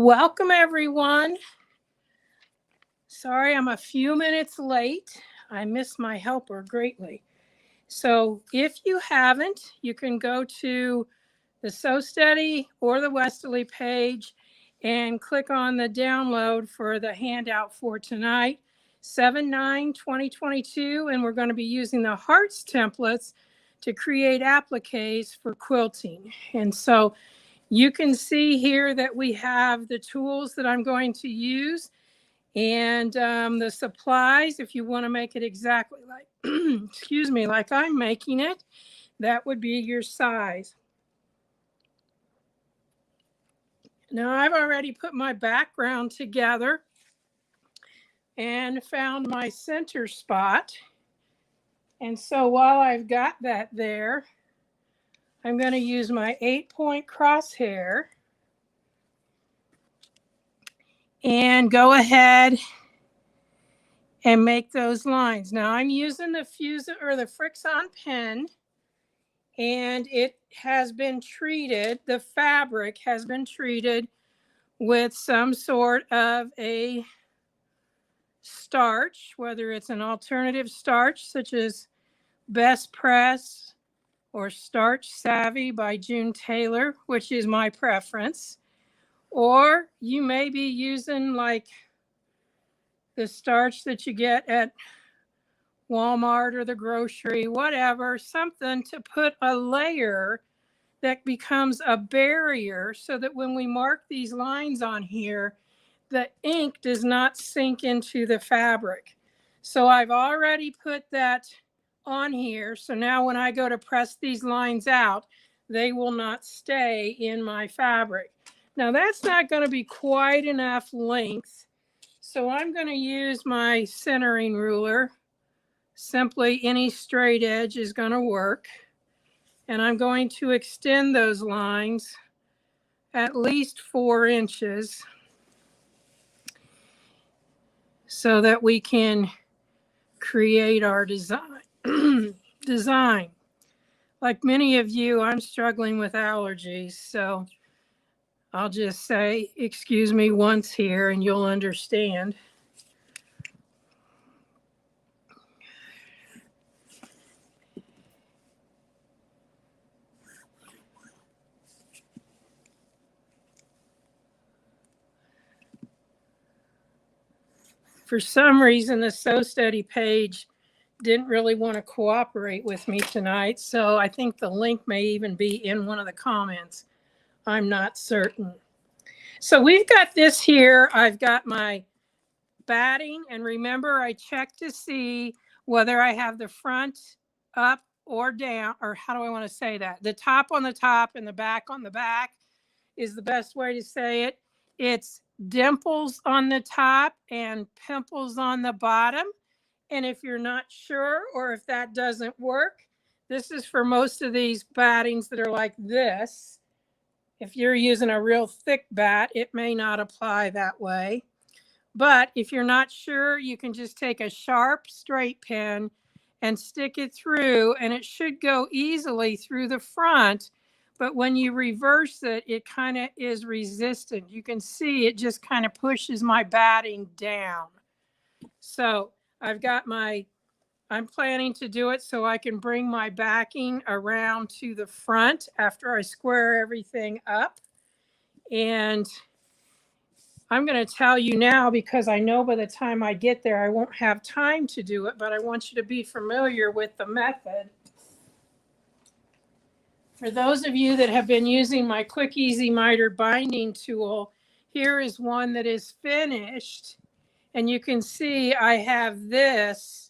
Welcome, everyone. Sorry, I'm a few minutes late. I miss my helper greatly. So if you haven't, you can go to the So Steady or the Westerly page and click on the download for the handout for tonight, 7/9/2022, and we're going to be using the hearts templates to create appliques for quilting. And so you can see here that we have the tools that I'm going to use and the supplies. If you want to make it exactly like, excuse me, like I'm making it, that would be your size. Now I've already put my background together and found my center spot. And so while I've got that there, I'm going to use my 8-point crosshair and go ahead and make those lines. Now I'm using the Fusion or the Frixon pen, and it has been treated, the fabric has been treated with some sort of a starch, whether it's an alternative starch such as Best Press or Starch Savvy by June Taylor, which is my preference. Or you may be using like the starch that you get at Walmart or the grocery, whatever, something to put a layer that becomes a barrier so that when we mark these lines on here, the ink does not sink into the fabric. So I've already put that on here. So now when I go to press these lines out, they will not stay in my fabric. Now that's not going to be quite enough length. So I'm going to use my centering ruler. Simply any straight edge is going to work. And I'm going to extend those lines at least 4 inches so that we can create our design. Like many of you, I'm struggling with allergies, so I'll just say, excuse me once here and you'll understand. For some reason, the So Steady page didn't really want to cooperate with me tonight, so I think the link may even be in one of the comments. I'm not certain. So we've got this here. I've got my batting, and remember I checked to see whether I have the front up or down, or how do I want to say that? The top on the top and the back on the back is the best way to say it. It's dimples on the top and pimples on the bottom. And if you're not sure or if that doesn't work, this is for most of these battings that are like this. If you're using a real thick bat, it may not apply that way. But if you're not sure, you can just take a sharp straight pen and stick it through, and it should go easily through the front. But when you reverse it, it kind of is resistant. You can see it just kind of pushes my batting down. So I've got I'm planning to do it so I can bring my backing around to the front after I square everything up. And I'm going to tell you now, because I know by the time I get there, I won't have time to do it, but I want you to be familiar with the method. For those of you that have been using my Quick Easy Miter binding tool, here is one that is finished. And you can see I have this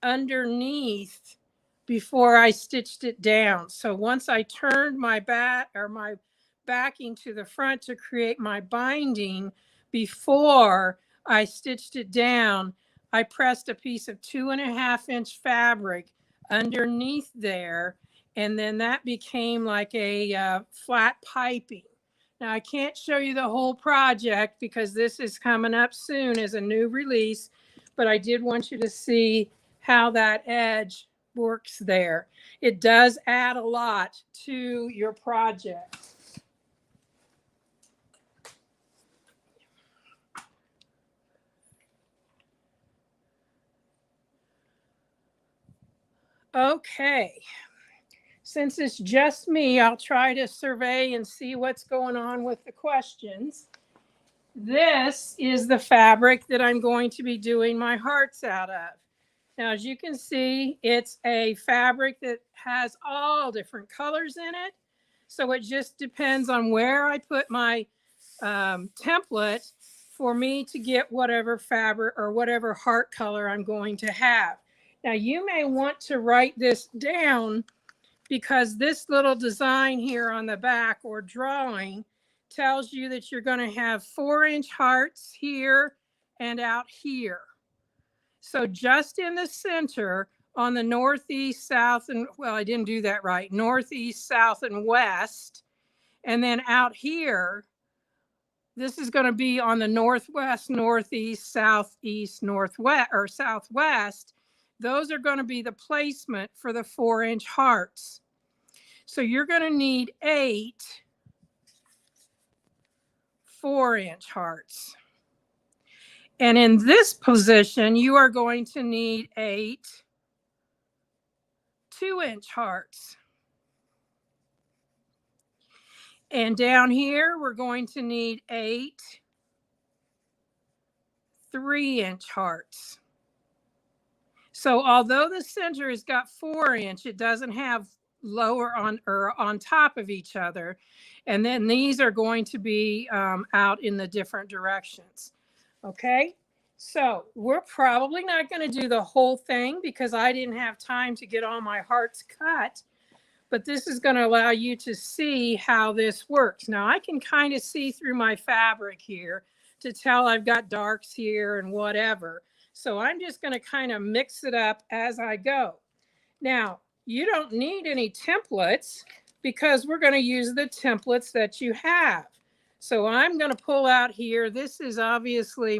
underneath before I stitched it down. So once I turned my backing to the front to create my binding, before I stitched it down, I pressed a piece of 2.5-inch fabric underneath there, and then that became like a flat piping. Now I can't show you the whole project because this is coming up soon as a new release, but I did want you to see how that edge works there. It does add a lot to your project. Okay. Since it's just me, I'll try to survey and see what's going on with the questions. This is the fabric that I'm going to be doing my hearts out of. Now, as you can see, it's a fabric that has all different colors in it. So it just depends on where I put my template for me to get whatever fabric or whatever heart color I'm going to have. Now, you may want to write this down because this little design here on the back or drawing tells you that you're going to have 4-inch hearts here and out here. So just in the center on the northeast, south, and well, I didn't do that right, northeast, south, and west. And then out here, this is going to be on the northwest, northeast, southeast, northwest, or southwest. Those are going to be the placement for the 4-inch hearts. So you're going to need 8 4-inch hearts. And in this position, you are going to need 8 2-inch hearts. And down here, we're going to need 8 3-inch hearts. So although the center has got 4-inch, it doesn't have lower on or on top of each other. And then these are going to be out in the different directions. Okay, so we're probably not going to do the whole thing because I didn't have time to get all my hearts cut. But this is going to allow you to see how this works. Now I can kind of see through my fabric here to tell I've got darks here and whatever. So I'm just going to kind of mix it up as I go. Now, you don't need any templates because we're going to use the templates that you have. So I'm going to pull out here. This is obviously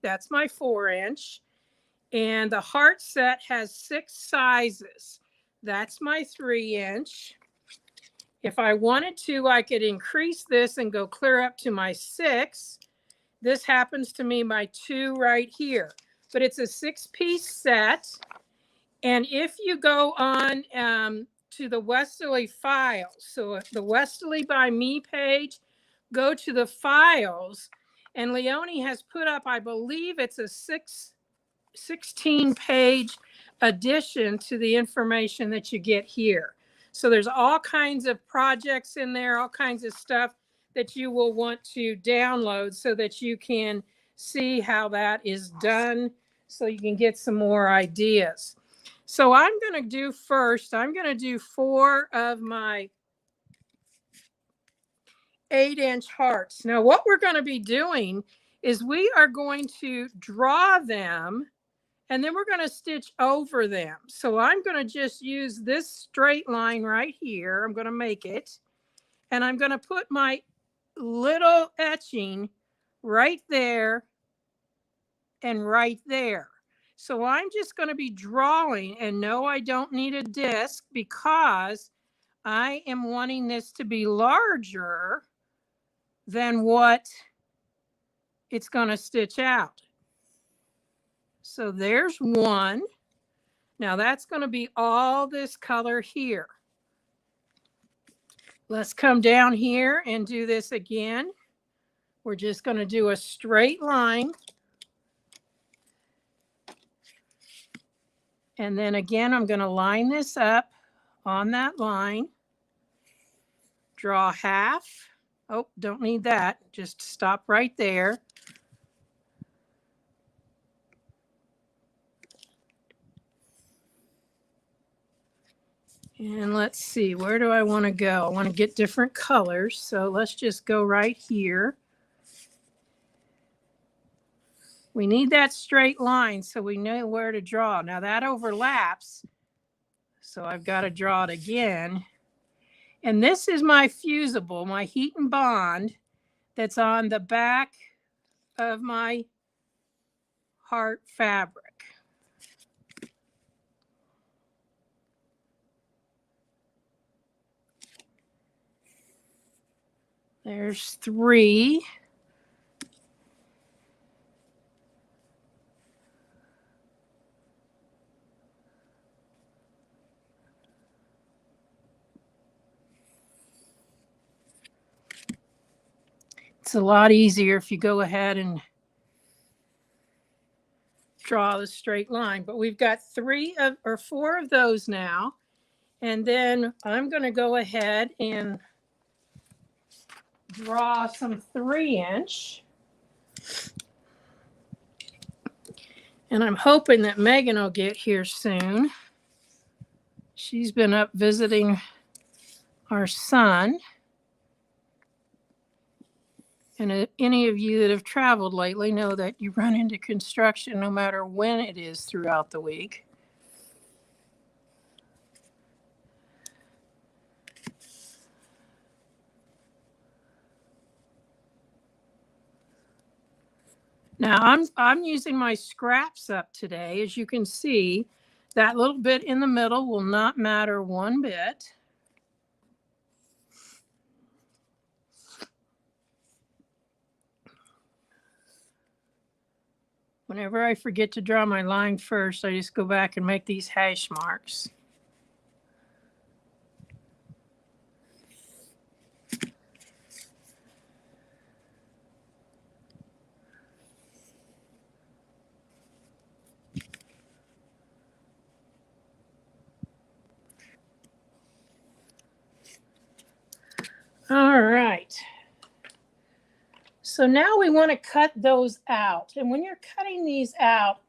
that's my 4-inch. And the heart set has 6 sizes. That's my 3-inch. If I wanted to, I could increase this and go clear up to my 6. This happens to be my 2 right here. But it's a 6-piece set. And if you go on to the Westerly files, so the Westerly by Me page, go to the files, and Leonie has put up, I believe it's a 16-page addition to the information that you get here. So there's all kinds of projects in there, all kinds of stuff that you will want to download so that you can see how that is done, so you can get some more ideas. So I'm going to do first, I'm going to do 4 of my 8-inch hearts. Now what we're going to be doing is we are going to draw them and then we're going to stitch over them. So I'm going to just use this straight line right here. I'm going to make it. And I'm going to put my little etching right there and right there. So I'm just going to be drawing, and no, I don't need a disc because I am wanting this to be larger than what it's going to stitch out. So there's 1. Now that's going to be all this color here. Let's come down here and do this again. We're just going to do a straight line. And then again, I'm going to line this up on that line. Draw half. Oh, don't need that. Just stop right there. And let's see, where do I want to go? I want to get different colors. So let's just go right here. We need that straight line so we know where to draw. Now that overlaps. So I've got to draw it again. And this is my fusible, my heat and bond that's on the back of my heart fabric. There's 3. It's a lot easier if you go ahead and draw the straight line. But we've got 4 of those now. And then I'm going to go ahead and draw some 3-inch. And I'm hoping that Megan will get here soon. She's been up visiting our son. And any of you that have traveled lately know that you run into construction no matter when it is throughout the week. Now I'm using my scraps up today. As you can see, that little bit in the middle will not matter one bit. Whenever I forget to draw my line first, I just go back and make these hash marks. All right. So now we want to cut those out. And when you're cutting these out,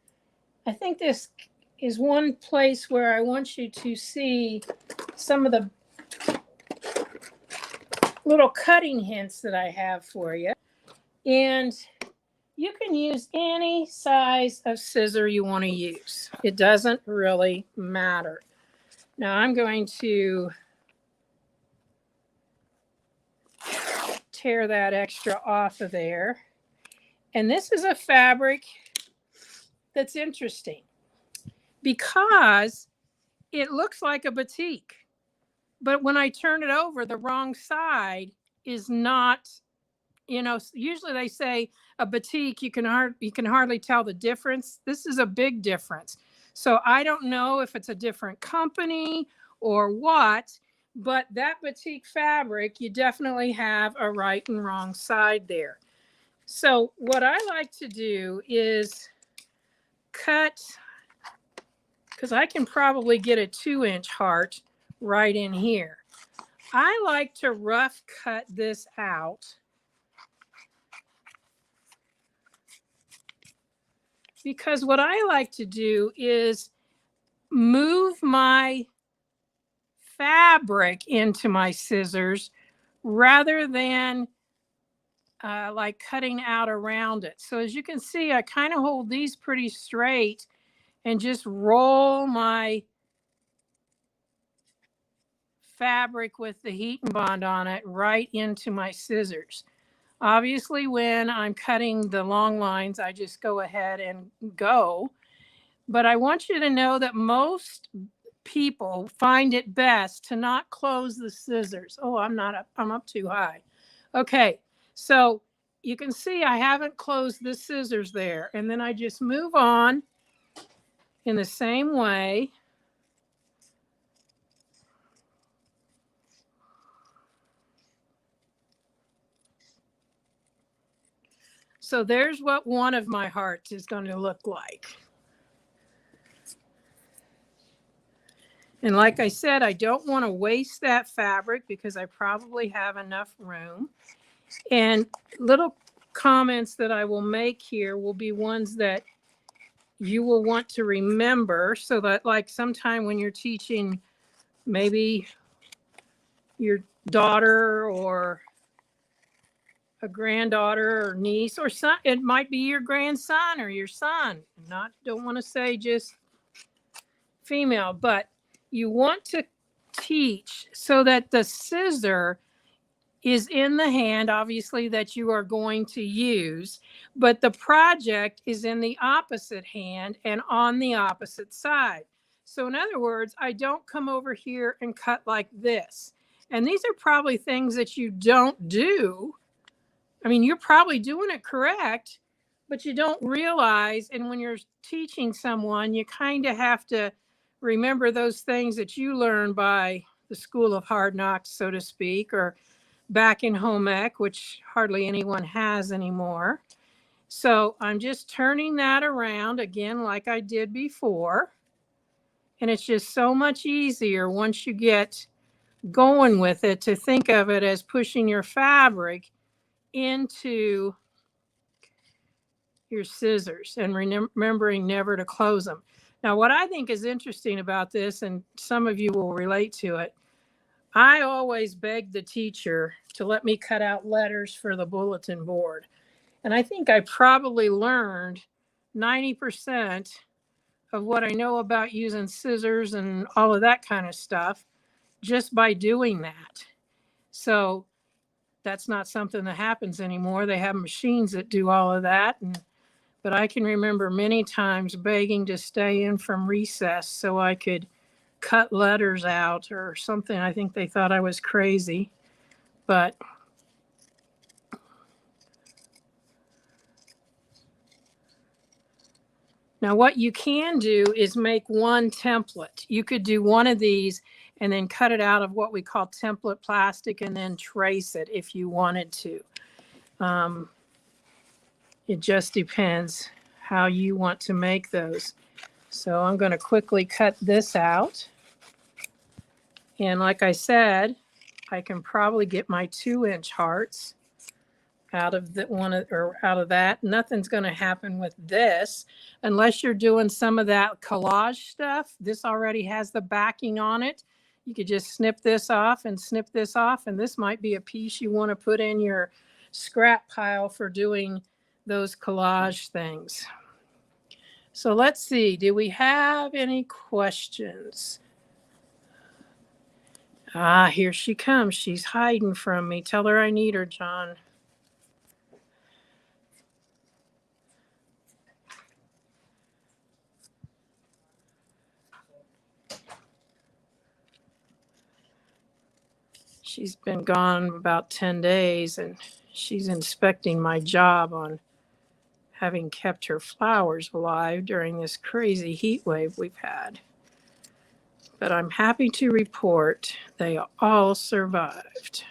I think this is one place where I want you to see some of the little cutting hints that I have for you. And you can use any size of scissor you want to use. It doesn't really matter. Now I'm going to tear that extra off of there. And this is a fabric that's interesting because it looks like a batik, but when I turn it over, the wrong side is not, usually they say a batik, you can hardly tell the difference. This is a big difference. So I don't know if it's a different company or what, but that batik fabric, you definitely have a right and wrong side there. So what I like to do is cut, because I can probably get a 2-inch heart right in here. I like to rough cut this out because what I like to do is move my fabric into my scissors rather than like cutting out around it. So as you can see, I kind of hold these pretty straight and just roll my fabric with the heat and bond on it right into my scissors. Obviously, when I'm cutting the long lines, I just go ahead and go. But I want you to know that most people find it best to not close the scissors. Oh, I'm up too high. Okay, so you can see I haven't closed the scissors there. And then I just move on in the same way. So there's what one of my hearts is going to look like. And like I said, I don't want to waste that fabric because I probably have enough room. And little comments that I will make here will be ones that you will want to remember so that like sometime when you're teaching maybe your daughter or a granddaughter or niece or son, it might be your grandson or your son. Don't want to say just female, but you want to teach so that the scissor is in the hand, obviously, that you are going to use, but the project is in the opposite hand and on the opposite side. So in other words, I don't come over here and cut like this. And these are probably things that you don't do. I mean, you're probably doing it correct, but you don't realize. And when you're teaching someone, you kind of have to remember those things that you learn by the school of hard knocks, so to speak, or back in home ec, which hardly anyone has anymore. So I'm just turning that around again like I did before. And it's just so much easier once you get going with it to think of it as pushing your fabric into your scissors and remembering never to close them. Now, what I think is interesting about this, and some of you will relate to it, I always begged the teacher to let me cut out letters for the bulletin board. And I think I probably learned 90% of what I know about using scissors and all of that kind of stuff just by doing that. So that's not something that happens anymore. They have machines that do all of that. But I can remember many times begging to stay in from recess so I could cut letters out or something. I think they thought I was crazy. But now what you can do is make one template. You could do one of these and then cut it out of what we call template plastic and then trace it if you wanted to. It just depends how you want to make those. So I'm going to quickly cut this out. And like I said, I can probably get my 2-inch hearts out of out of that. Nothing's going to happen with this unless you're doing some of that collage stuff. This already has the backing on it. You could just snip this off and snip this off, and this might be a piece you want to put in your scrap pile for doing those collage things. So let's see, do we have any questions? Ah, here she comes. She's hiding from me. Tell her I need her, John. She's been gone about 10 days and she's inspecting my job on having kept her flowers alive during this crazy heat wave we've had. But I'm happy to report they all survived.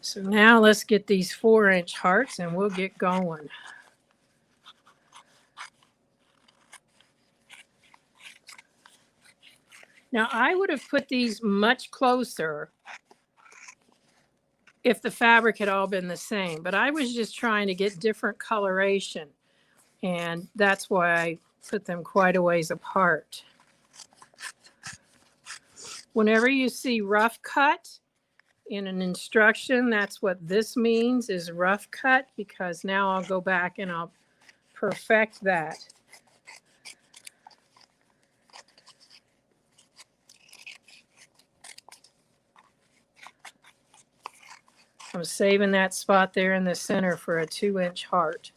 So now let's get these 4-inch hearts and we'll get going. Now I would have put these much closer if the fabric had all been the same, but I was just trying to get different coloration, and that's why I put them quite a ways apart. Whenever you see rough cut in an instruction, that's what this means, is rough cut, because now I'll go back and I'll perfect that. I'm saving that spot there in the center for a 2-inch heart.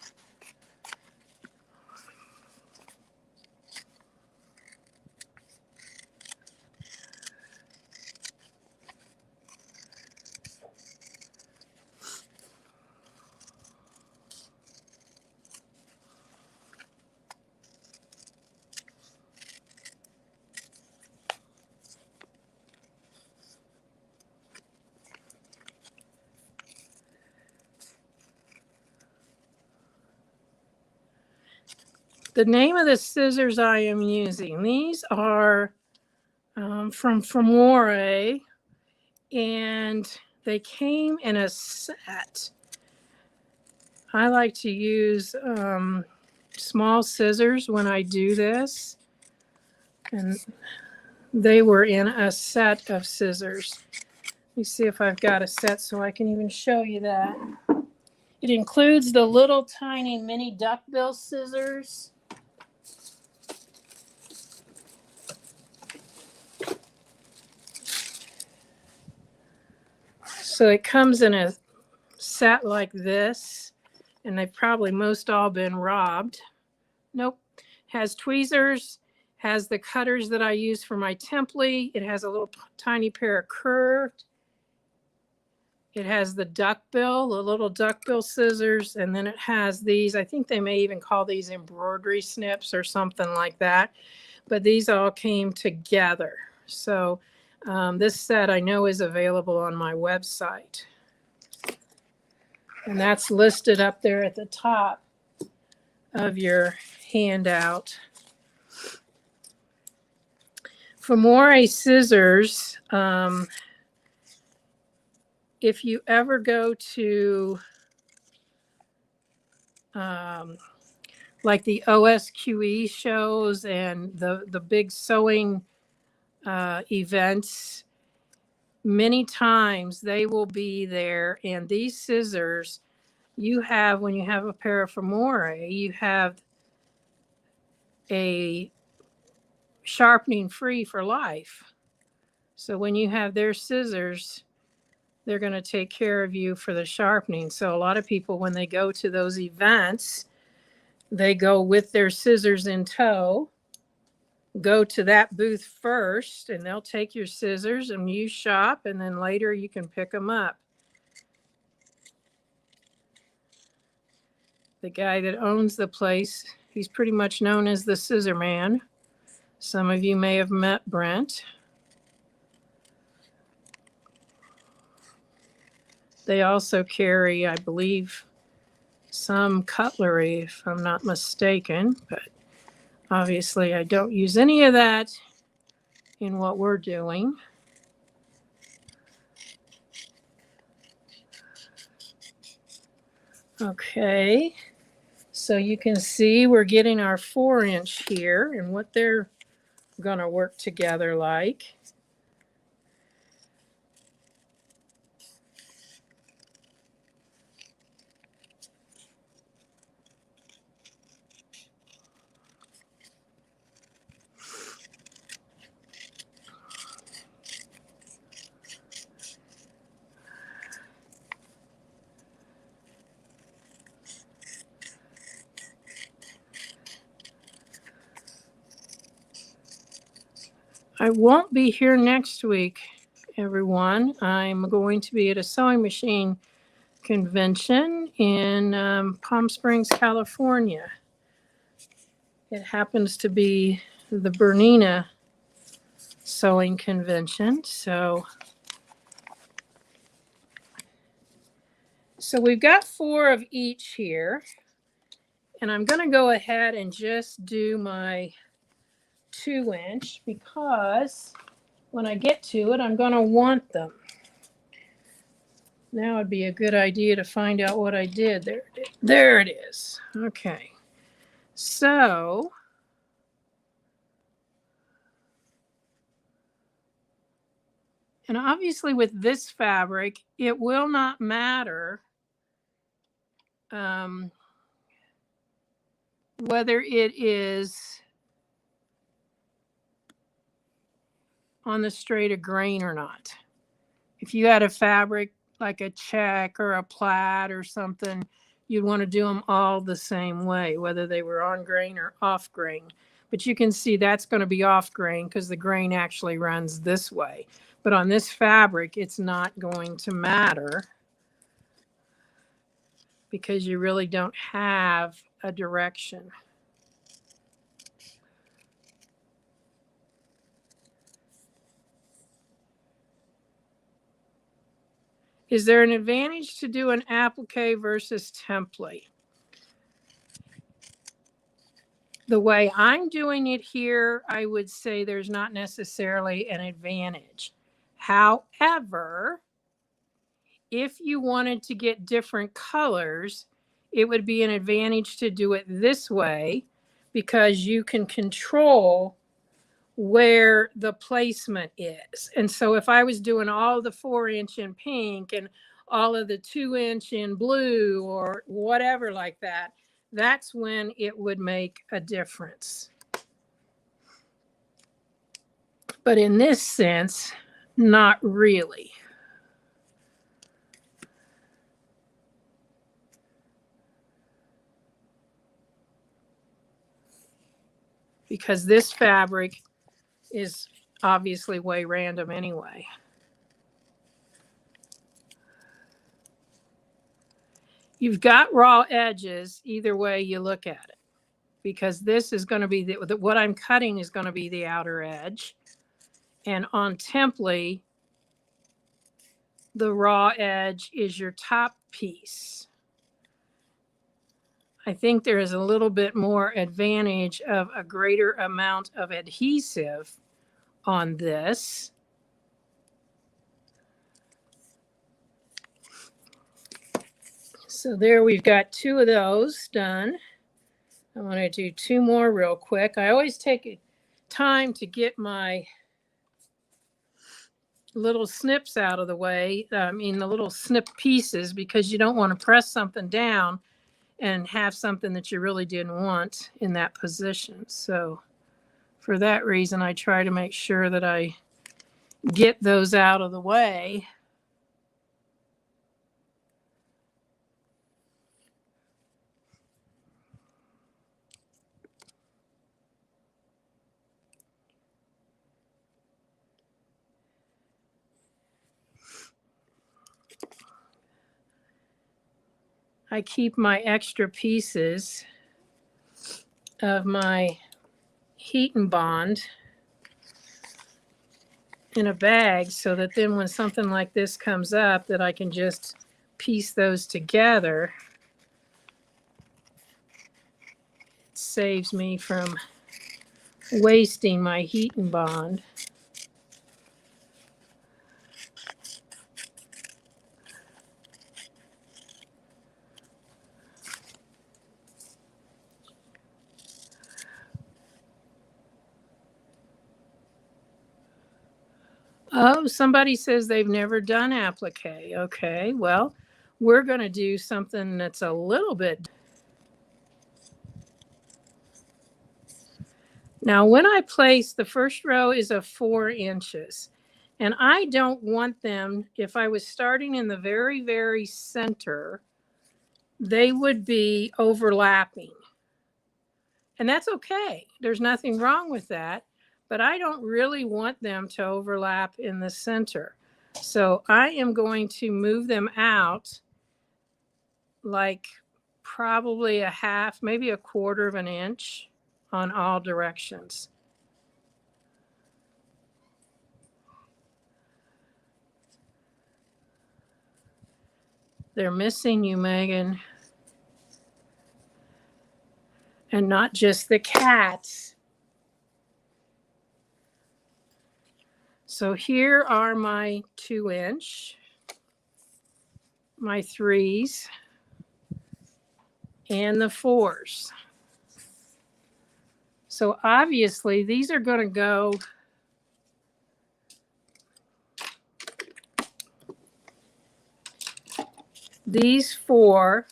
The name of the scissors I am using, these are from Amore, and they came in a set. I like to use small scissors when I do this, and they were in a set of scissors. Let me see if I've got a set so I can even show you that. It includes the little tiny mini duckbill scissors. So it comes in a set like this, and they've probably most all been robbed. Nope. Has tweezers, has the cutters that I use for my template. It has a little tiny pair of curved It has the duckbill, the little duckbill scissors, and then it has these, I think they may even call these embroidery snips or something like that. But these all came together. So this set I know is available on my website. And that's listed up there at the top of your handout. Famore scissors, if you ever go to like the OSQE shows and the big sewing events, many times they will be there. And these scissors you have, when you have a pair of Famore, you have a sharpening free for life. So when you have their scissors, they're going to take care of you for the sharpening. So a lot of people, when they go to those events, they go with their scissors in tow, go to that booth first, and they'll take your scissors and you shop, and then later you can pick them up. The guy that owns the place, he's pretty much known as the Scissor Man. Some of you may have met Brent. They also carry, I believe, some cutlery, if I'm not mistaken, but obviously I don't use any of that in what we're doing. Okay, so you can see we're getting our 4-inch here and what they're going to work together like. I won't be here next week, everyone. I'm going to be at a sewing machine convention in Palm Springs, California. It happens to be the Bernina Sewing Convention. So we've got 4 of each here. And I'm going to go ahead and just do my 2-inch because when I get to it, I'm going to want them. Now would be a good idea to find out what I did. There it is. Okay. So and obviously with this fabric, it will not matter whether it is on the straight of grain or not. If you had a fabric like a check or a plaid or something, you'd want to do them all the same way, whether they were on grain or off grain. But you can see that's going to be off grain because the grain actually runs this way. But on this fabric, it's not going to matter because you really don't have a direction. Is there an advantage to do an applique versus template? The way I'm doing it here, I would say there's not necessarily an advantage. However, if you wanted to get different colors, it would be an advantage to do it this way because you can control where the placement is. And so if I was doing all the 4-inch in pink and all of the 2-inch in blue or whatever like that, that's when it would make a difference. But in this sense, not really. Because this fabric is obviously way random anyway. You've got raw edges either way you look at it, because this is going to be what I'm cutting is going to be the outer edge. And on Template, the raw edge is your top piece. I think there is a little bit more advantage of a greater amount of adhesive on this. So there we've got 2 of those done. I want to do 2 more real quick. I always take time to get my little snips out of the way. I mean, the little snip pieces, because you don't want to press something down and have something that you really didn't want in that position. So for that reason, I try to make sure that I get those out of the way. I keep my extra pieces of my heat and bond in a bag, so that then when something like this comes up, that I can just piece those together. It saves me from wasting my heat and bond. Oh, somebody says they've never done applique. Okay, well, we're going to do something that's a little bit. Now, when I place, the first row is of 4 inches. And I don't want them, if I was starting in the very, very center, they would be overlapping. And that's okay. There's nothing wrong with that. But I don't really want them to overlap in the center. So I am going to move them out like probably a half, maybe a quarter of an inch on all directions. They're missing you, Megan. And not just the cats. So here are my 2-inch, my 3s, and the 4s. So obviously these are going to go these 4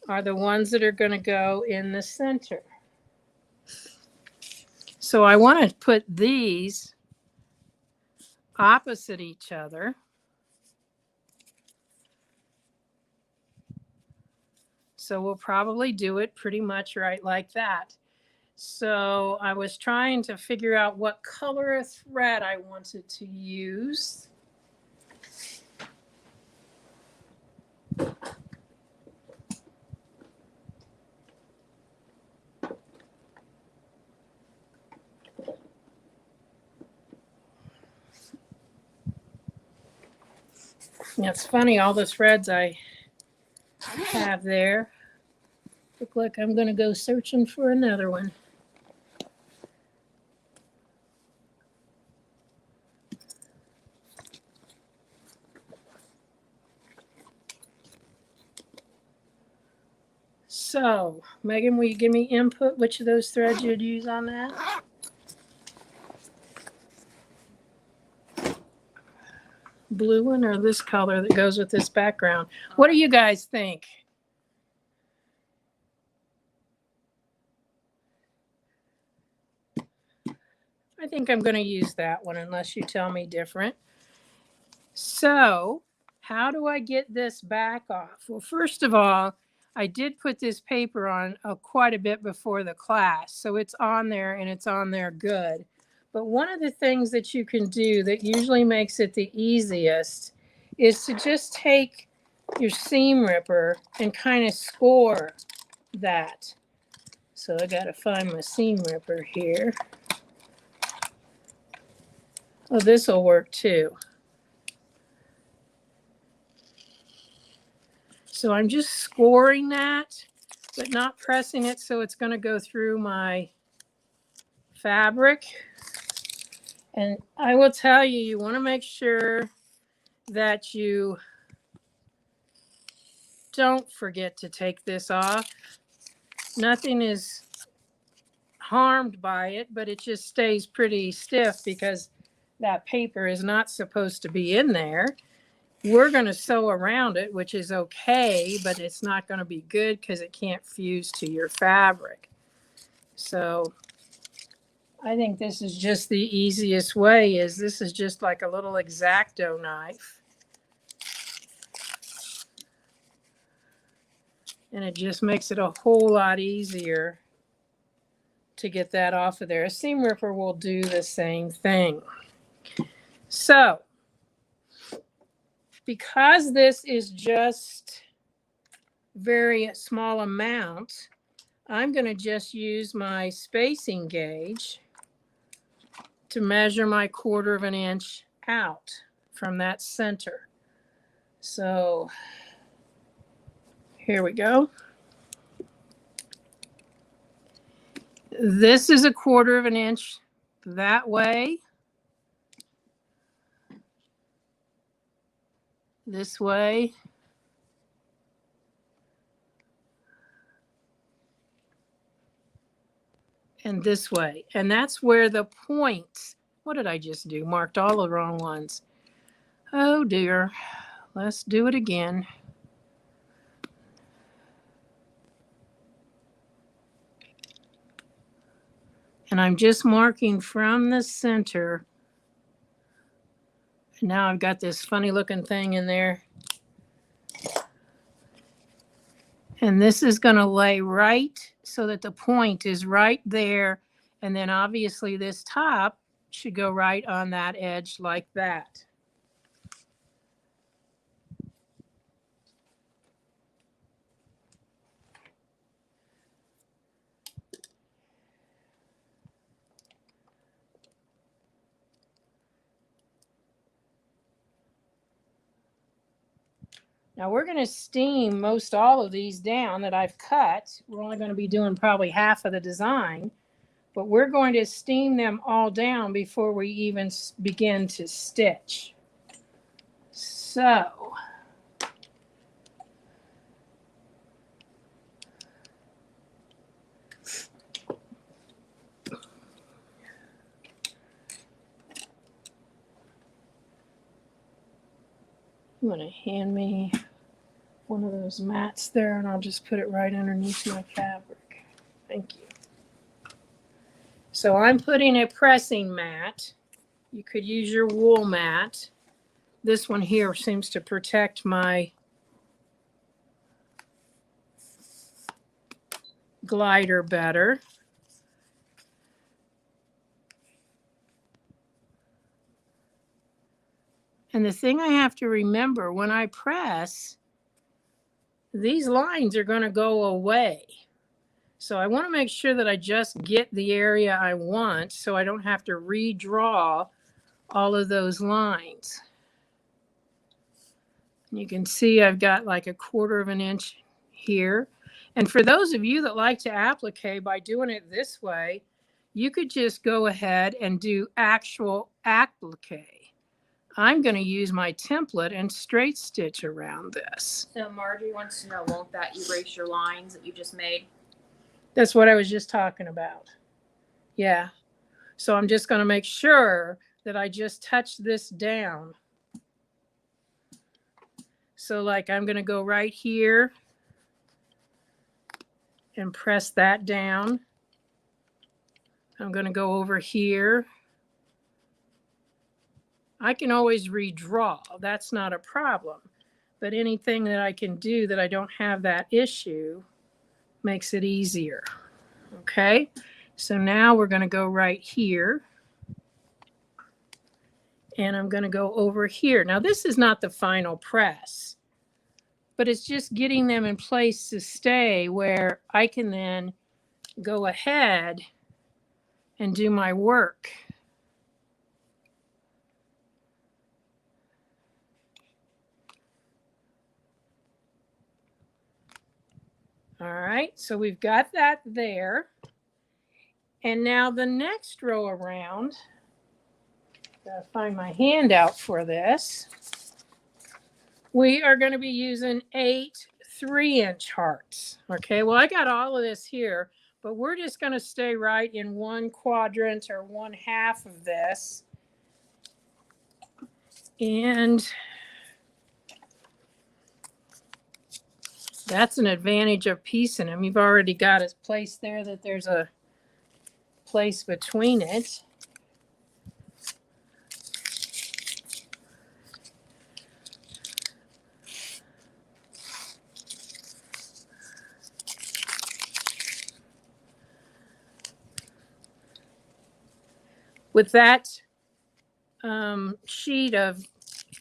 are the ones that are going to go in the center. So I want to put these opposite each other. So we'll probably do it pretty much right like that. So I was trying to figure out what color of thread I wanted to use. It's funny, all the threads I have there look like I'm going to go searching for another one. So, Megan, will you give me input which of those threads you'd use on that? Blue one or this color that goes with this background? What do you guys think? I think I'm going to use that one unless you tell me different. So, how do I get this back off? Well, first of all, I did put this paper on quite a bit before the class, so it's on there and it's on there good. But one of the things that you can do that usually makes it the easiest is to just take your seam ripper and kind of score that. So I got to find my seam ripper here. Oh, this will work too. So I'm just scoring that, but not pressing it, so it's going to go through my fabric. And I will tell you, you want to make sure that you don't forget to take this off. Nothing is harmed by it, but it just stays pretty stiff because that paper is not supposed to be in there. We're going to sew around it, which is okay, but it's not going to be good because it can't fuse to your fabric. So I think this is just the easiest way. This is just like a little X-Acto knife. And it just makes it a whole lot easier to get that off of there. A seam ripper will do the same thing. So, because this is just very small amount, I'm going to just use my spacing gauge to measure my 1/4 of an inch out from that center. So here we go. This is a 1/4 of an inch that way. This way. And this way. And that's where the point, what did I just do? Marked all the wrong ones. Oh dear. Let's do it again. And I'm just marking from the center. And now I've got this funny looking thing in there. And this is going to lay right so that the point is right there. And then obviously this top should go right on that edge like that. Now we're going to steam most all of these down that I've cut. We're only going to be doing probably half of the design, but we're going to steam them all down before we even begin to stitch. So you want to hand me one of those mats there, and I'll just put it right underneath my fabric. Thank you. So I'm putting a pressing mat. You could use your wool mat. This one here seems to protect my glider better. And the thing I have to remember when I press, these lines are going to go away. So I want to make sure that I just get the area I want so I don't have to redraw all of those lines. You can see I've got like a 1/4 of an inch here. And for those of you that like to applique by doing it this way, you could just go ahead and do actual applique. I'm going to use my template and straight stitch around this. So Marjorie wants to know, won't that erase your lines that you just made? That's what I was just talking about. Yeah. So I'm just going to make sure that I just touch this down. So like I'm going to go right here and press that down. I'm going to go over here. I can always redraw. That's not a problem. But anything that I can do that I don't have that issue makes it easier. Okay, so now we're going to go right here. And I'm going to go over here. Now this is not the final press. but it's just getting them in place to stay where I can then go ahead and do my work. All right, so we've got that there. And now the next row around, gotta find my handout for this. We are going to be using 8 3-inch hearts. Okay, well, I got all of this here, but we're just going to stay right in one quadrant or one half of this. And that's an advantage of piecing them. You've already got it placed there that there's a place between it. With that sheet of,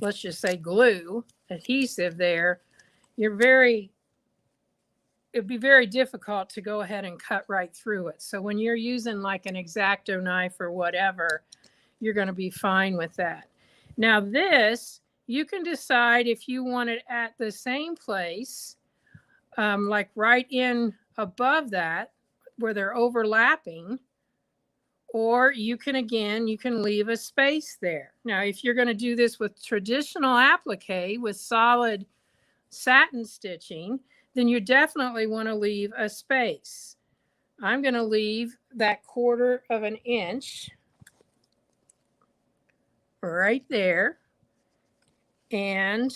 let's just say, glue adhesive there, it'd be very difficult to go ahead and cut right through it. So when you're using like an X-Acto knife or whatever, you're going to be fine with that. Now this, you can decide if you want it at the same place, like right in above that where they're overlapping, or you can leave a space there. Now, if you're going to do this with traditional applique with solid satin stitching, then you definitely want to leave a space. I'm going to leave that 1/4 of an inch right there. And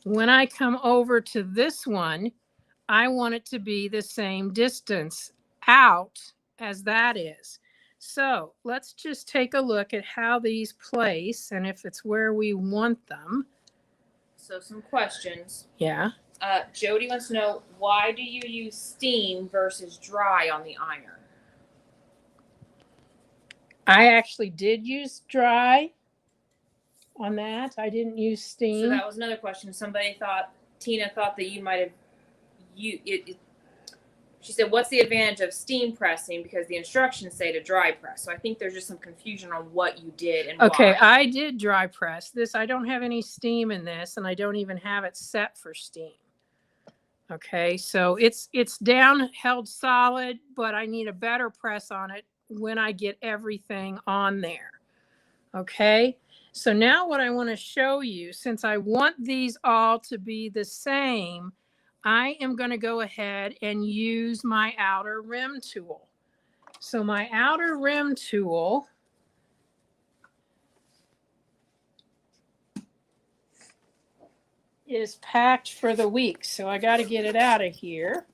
when I come over to this one, I want it to be the same distance out as that is. So let's just take a look at how these place and if it's where we want them. So some questions. Yeah. Jody wants to know, why do you use steam versus dry on the iron? I actually did use dry on that. I didn't use steam. So that was another question. Tina thought that you might have she said, what's the advantage of steam pressing? Because the instructions say to dry press. So I think there's just some confusion on what you did and okay, why. I did dry press this. I don't have any steam in this, and I don't even have it set for steam. Okay, so it's down held solid, but I need a better press on it when I get everything on there. Okay, so now what I want to show you, since I want these all to be the same, I am going to go ahead and use my outer rim tool. So my outer rim tool is packed for the week, so I got to get it out of here.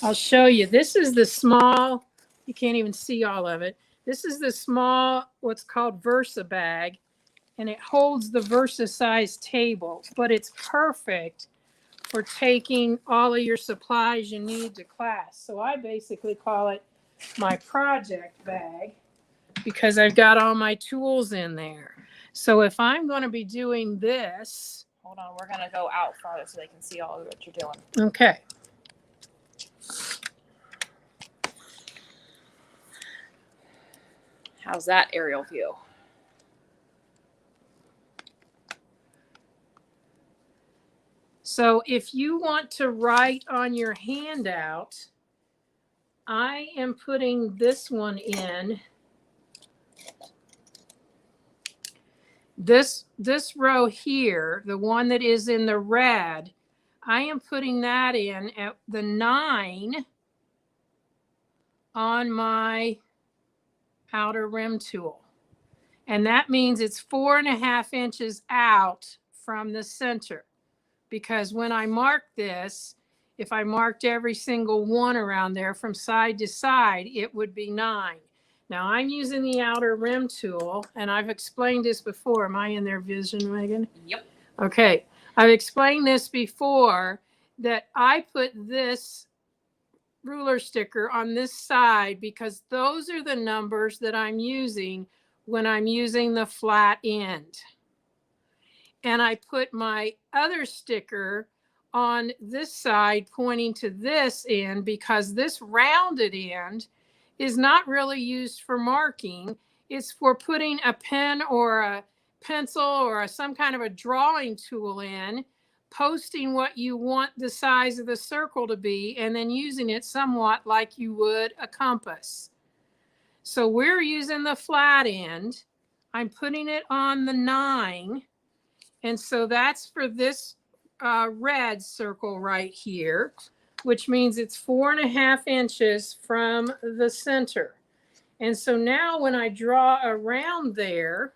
I'll show you. This is the small, you can't even see all of it. This is the small, what's called Versa bag, and it holds the Versa size table, but it's perfect for taking all of your supplies you need to class. So I basically call it my project bag because I've got all my tools in there. So if I'm going to be doing this, hold on, we're going to go out farther so they can see all of what you're doing. Okay. How's that aerial view? So if you want to write on your handout, I am putting this one in. This row here, the one that is in the red, I am putting that in at the 9 on my outer rim tool. And that means it's 4.5 inches out from the center. Because when I mark this, if I marked every single one around there from side to side, it would be 9. Now I'm using the outer rim tool, and I've explained this before. Am I in their vision, Megan? Yep. Okay. I've explained this before, that I put this ruler sticker on this side because those are the numbers that I'm using when I'm using the flat end. And I put my other sticker on this side pointing to this end because this rounded end is not really used for marking. It's for putting a pen or a pencil or some kind of a drawing tool in, posting what you want the size of the circle to be, and then using it somewhat like you would a compass. So we're using the flat end. I'm putting it on the 9. And so that's for this red circle right here, which means it's 4.5 inches from the center. And so now when I draw around there,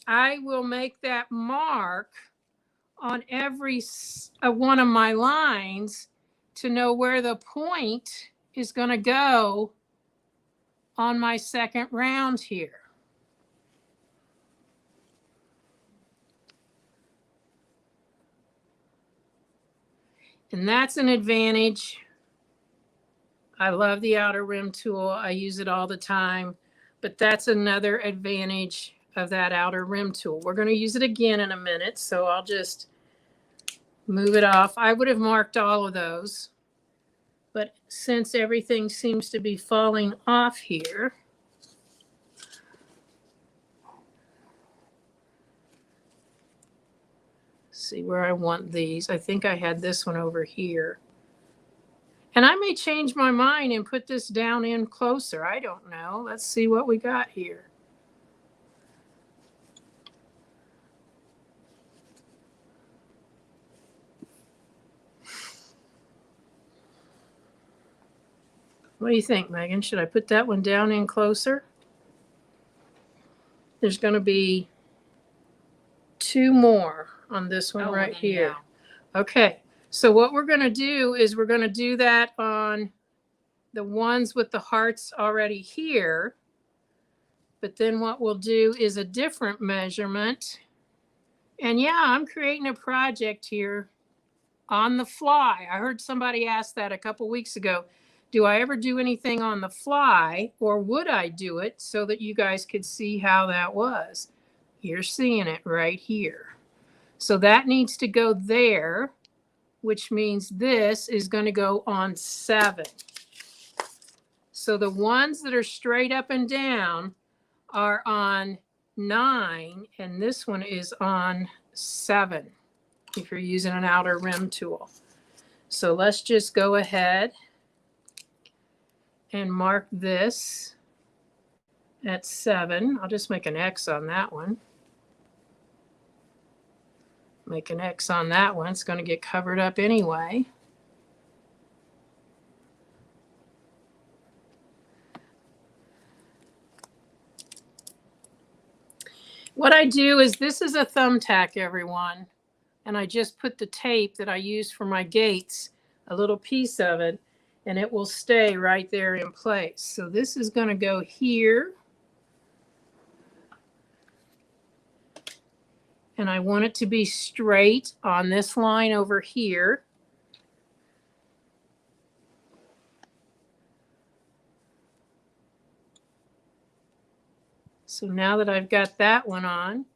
I will make that mark on every one of my lines to know where the point is going to go on my second round here. And that's an advantage. I love the outer rim tool. I use it all the time, but that's another advantage of that outer rim tool. We're going to use it again in a minute, so I'll just move it off. I would have marked all of those, but since everything seems to be falling off here, see where I want these. I think I had this one over here. And I may change my mind and put this down in closer. I don't know. Let's see what we got here. What do you think, Megan? Should I put that one down in closer? There's going to be 2 more on this one right here. Yeah. Okay. So what we're going to do is we're going to do that on the ones with the hearts already here. But then what we'll do is a different measurement. And yeah, I'm creating a project here on the fly. I heard somebody ask that a couple weeks ago. Do I ever do anything on the fly, or would I do it so that you guys could see how that was? You're seeing it right here. So that needs to go there, which means this is going to go on 7. So the ones that are straight up and down are on 9, and this one is on 7 if you're using an outer rim tool. So let's just go ahead and mark this at 7. I'll just make an X on that one. Make an X on that one. It's going to get covered up anyway. What I do is, this is a thumbtack, everyone. And I just put the tape that I use for my gates, a little piece of it, and it will stay right there in place. So this is going to go here. And I want it to be straight on this line over here. So now that I've got that one on,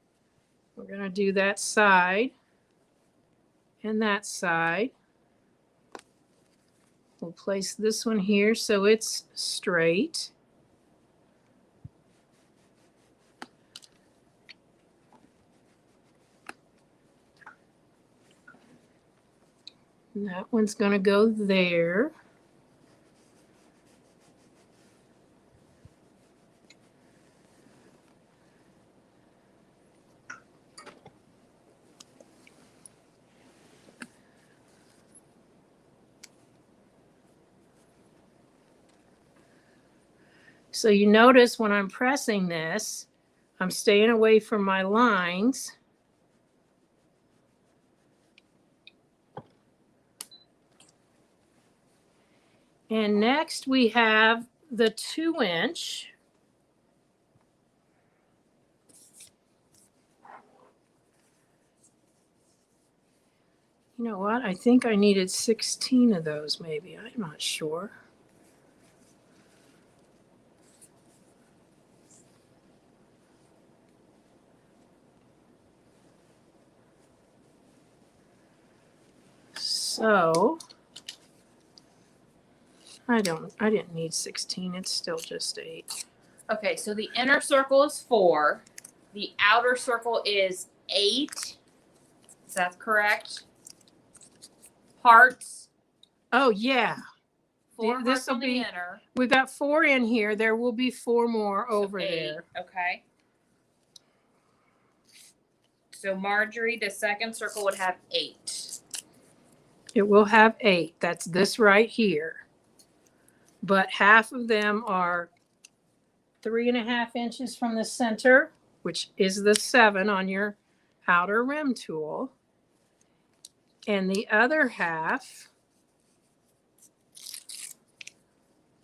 we're going to do that side and that side. We'll place this one here so it's straight. And that one's going to go there. So you notice when I'm pressing this, I'm staying away from my lines. And next we have the 2-inch. You know what? I think I needed 16 of those maybe. I'm not sure. So I didn't need 16. It's still just 8. Okay, so the inner circle is 4. The outer circle is 8. Is that correct? Hearts. Oh yeah. 4 hearts This'll on the be- inner. We've got 4 in here. There will be 4 more So over 8. there. Okay. So Marjorie, the second circle would have 8. It will have 8. That's this right here. But half of them are 3.5 inches from the center, which is the 7 on your outer rim tool. And the other half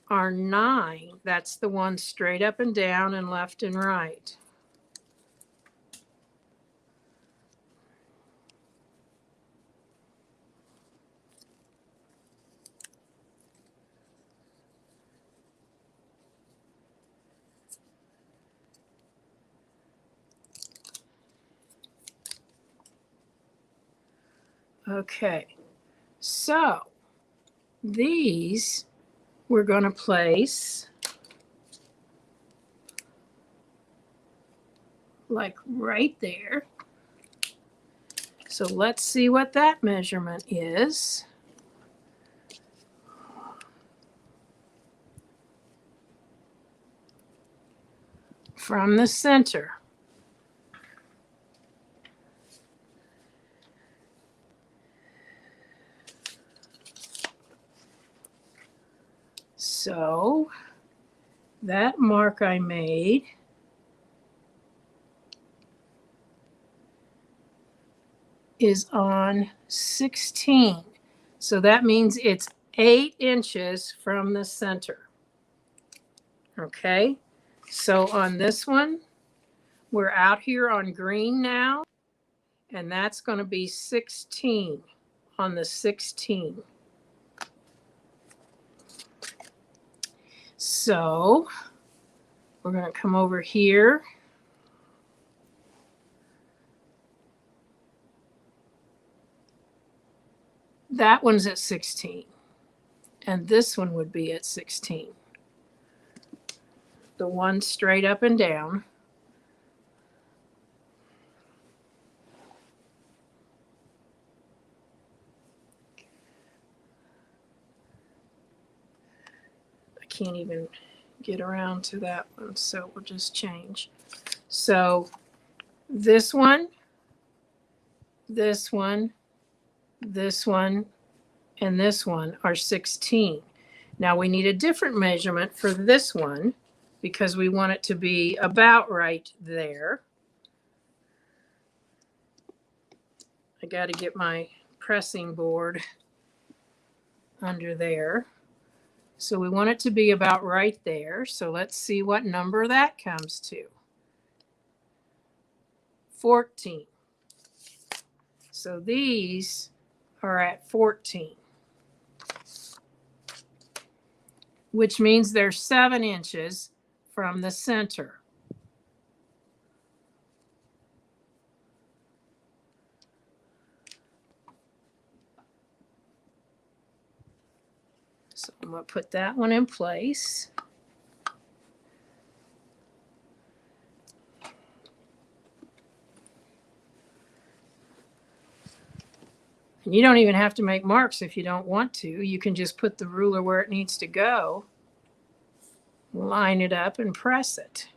are 9. That's the one straight up and down and left and right. Okay, so these we're going to place like right there. So let's see what that measurement is. From the center. So that mark I made is on 16. So that means it's 8 inches from the center. Okay, so on this one, we're out here on green now, and that's going to be 16 on the 16. So we're going to come over here. That one's at 16. And this one would be at 16. The one straight up and down. I can't even get around to that one, so we'll just change. So this one, this one, this one, and this one are 16. Now we need a different measurement for this one because we want it to be about right there. I got to get my pressing board under there. So we want it to be about right there. So let's see what number that comes to. 14. So these are at 14, which means they're 7 inches from the center. So I'm going to put that one in place. And you don't even have to make marks if you don't want to. You can just put the ruler where it needs to go, line it up, and press it.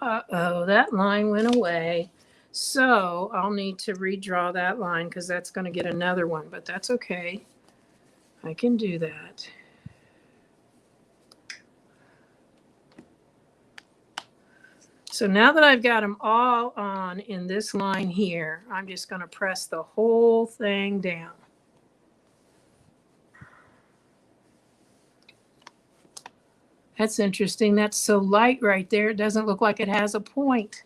Uh-oh, that line went away. So I'll need to redraw that line because that's going to get another one, but that's okay. I can do that. So now that I've got them all on in this line here, I'm just going to press the whole thing down. That's interesting. That's so light right there. It doesn't look like it has a point.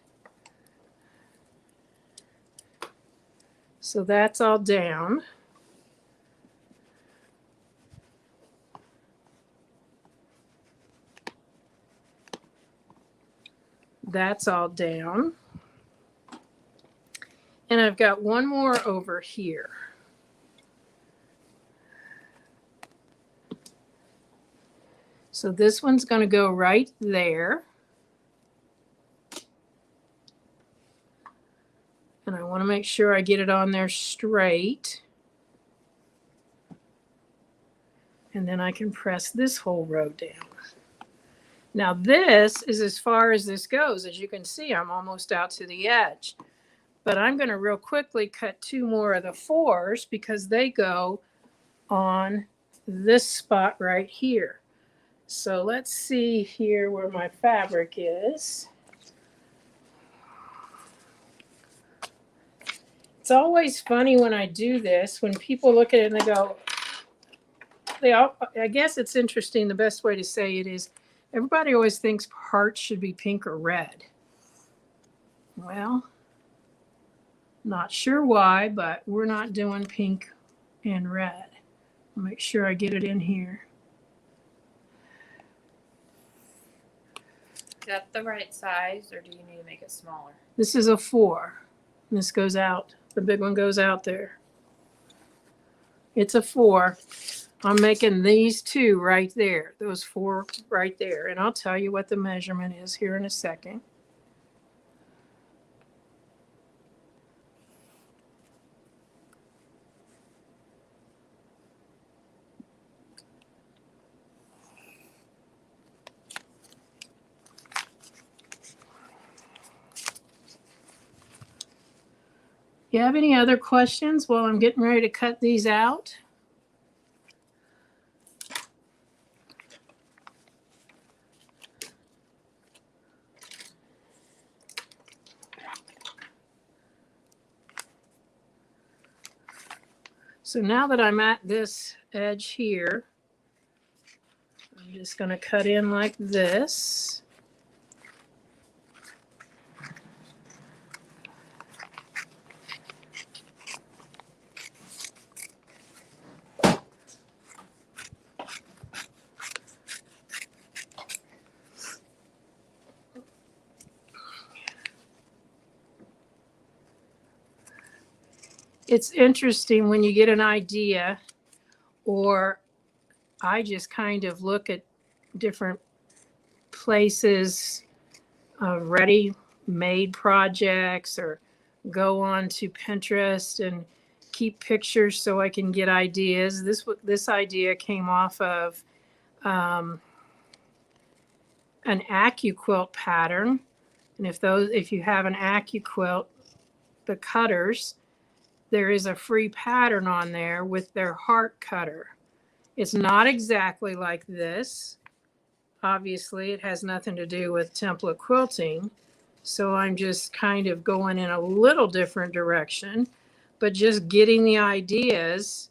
So that's all down. That's all down. And I've got one more over here. So this one's going to go right there. And I want to make sure I get it on there straight. And then I can press this whole row down. Now this is as far as this goes. As you can see, I'm almost out to the edge. But I'm going to real quickly cut 2 more of the 4s because they go on this spot right here. So let's see here where my fabric is. It's always funny when I do this, when people look at it and they go, I guess it's interesting. The best way to say it is everybody always thinks hearts should be pink or red. Well, not sure why, but we're not doing pink and red. I'll make sure I get it in here. Is that the right size, or do you need to make it smaller? This is a 4. This goes out. The big one goes out there. It's a 4. I'm making these 2 right there. Those 4 right there. And I'll tell you what the measurement is here in a second. You have any other questions while I'm getting ready to cut these out? So now that I'm at this edge here, I'm just going to cut in like this. It's interesting when you get an idea, or I just kind of look at different places, ready-made projects, or go on to Pinterest and keep pictures so I can get ideas. This idea came off of an AccuQuilt pattern, and if you have an AccuQuilt, the cutters, there is a free pattern on there with their heart cutter. It's not exactly like this. Obviously, it has nothing to do with template quilting. So I'm just kind of going in a little different direction, but just getting the ideas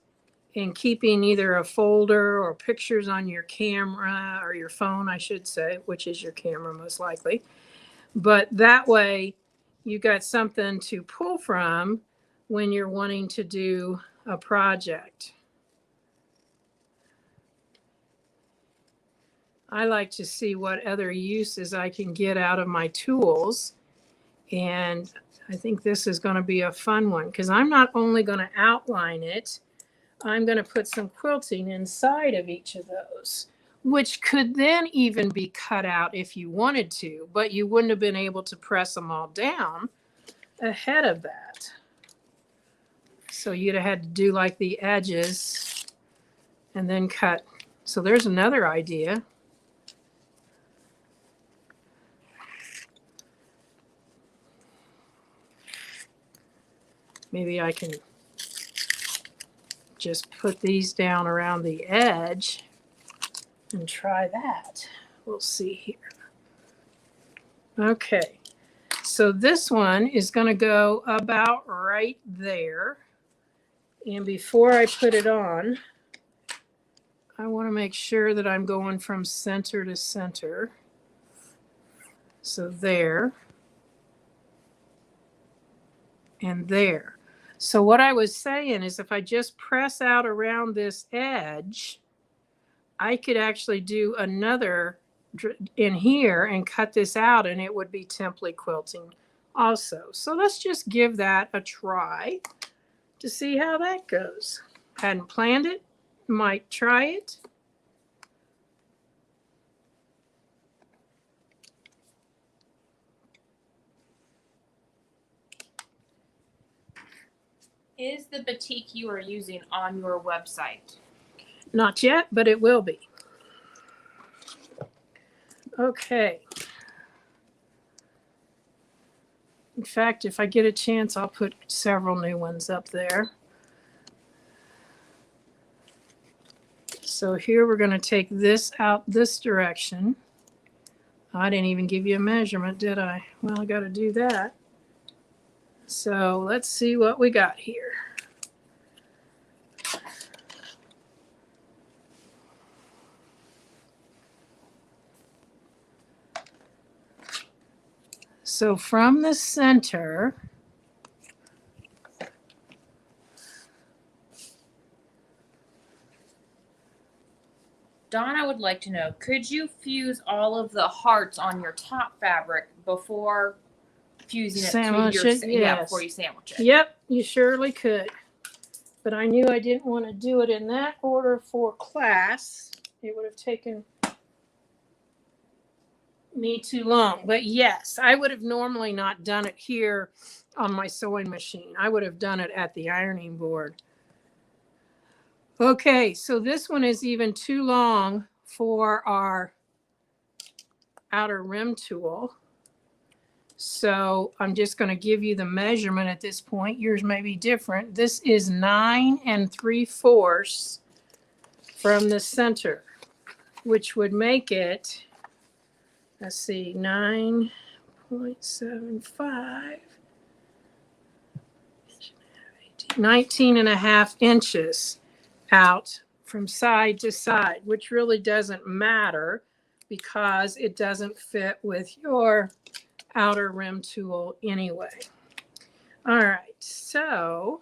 and keeping either a folder or pictures on your camera or your phone, I should say, which is your camera most likely. But that way you got something to pull from when you're wanting to do a project. I like to see what other uses I can get out of my tools. And I think this is going to be a fun one because I'm not only going to outline it, I'm going to put some quilting inside of each of those, which could then even be cut out if you wanted to, but you wouldn't have been able to press them all down ahead of that. So you'd have had to do like the edges and then cut. So there's another idea. Maybe I can just put these down around the edge and try that. We'll see here. Okay, so this one is going to go about right there. And before I put it on, I want to make sure that I'm going from center to center. So there and there. So what I was saying is if I just press out around this edge, I could actually do another in here and cut this out and it would be template quilting also. So let's just give that a try to see how that goes. Hadn't planned it, might try it. Is the batik you are using on your website? Not yet, but it will be. Okay. In fact, if I get a chance, I'll put several new ones up there. So here we're going to take this out this direction. I didn't even give you a measurement, did I? Well, I got to do that. So let's see what we got here. So from the center, Donna would like to know, could you fuse all of the hearts on your top fabric before fusing it Sandwich to your it? Yes. before you sandwich it? Yep, you surely could. But I knew I didn't want to do it in that order for class. It would have taken me too long. But yes, I would have normally not done it here on my sewing machine. I would have done it at the ironing board. Okay, so this one is even too long for our outer rim tool. So I'm just going to give you the measurement at this point. Yours may be different. This is 9 3/4 from the center, which would make it, let's see, 9.75, 19.5 inches out from side to side, which really doesn't matter because it doesn't fit with your outer rim tool anyway. All right, so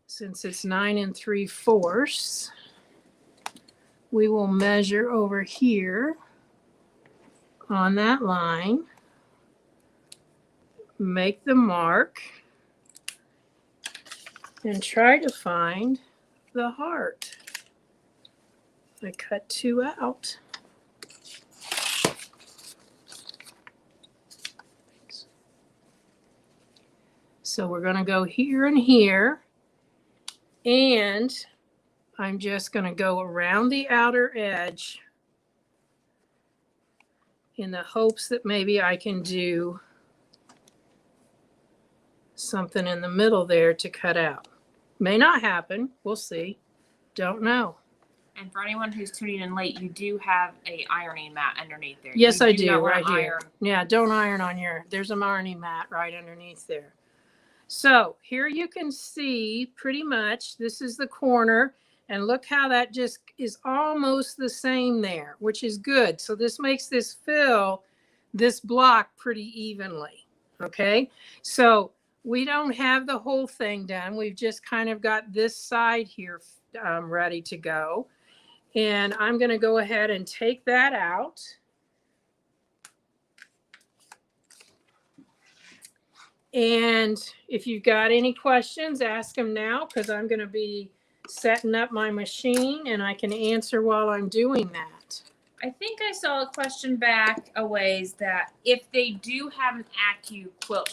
since it's 9 3/4, we will measure over here on that line, make the mark, and try to find the heart. I cut 2 out. So we're going to go here and here, and I'm just going to go around the outer edge in the hopes that maybe I can do something in the middle there to cut out. May not happen. We'll see. Don't know. And for anyone who's tuning in late, you do have a ironing mat underneath there. Yes, You I do, not wanna right here. Yeah, don't iron on your, there's an ironing mat right underneath there. So here you can see pretty much this is the corner, and look how that just is almost the same there, which is good. So this makes this fill this block pretty evenly. Okay, so we don't have the whole thing done. We've just kind of got this side here ready to go. And I'm going to go ahead and take that out. And if you've got any questions, ask them now, because I'm going to be setting up my machine and I can answer while I'm doing that. I think I saw a question back a ways that if they do have an Accu quilt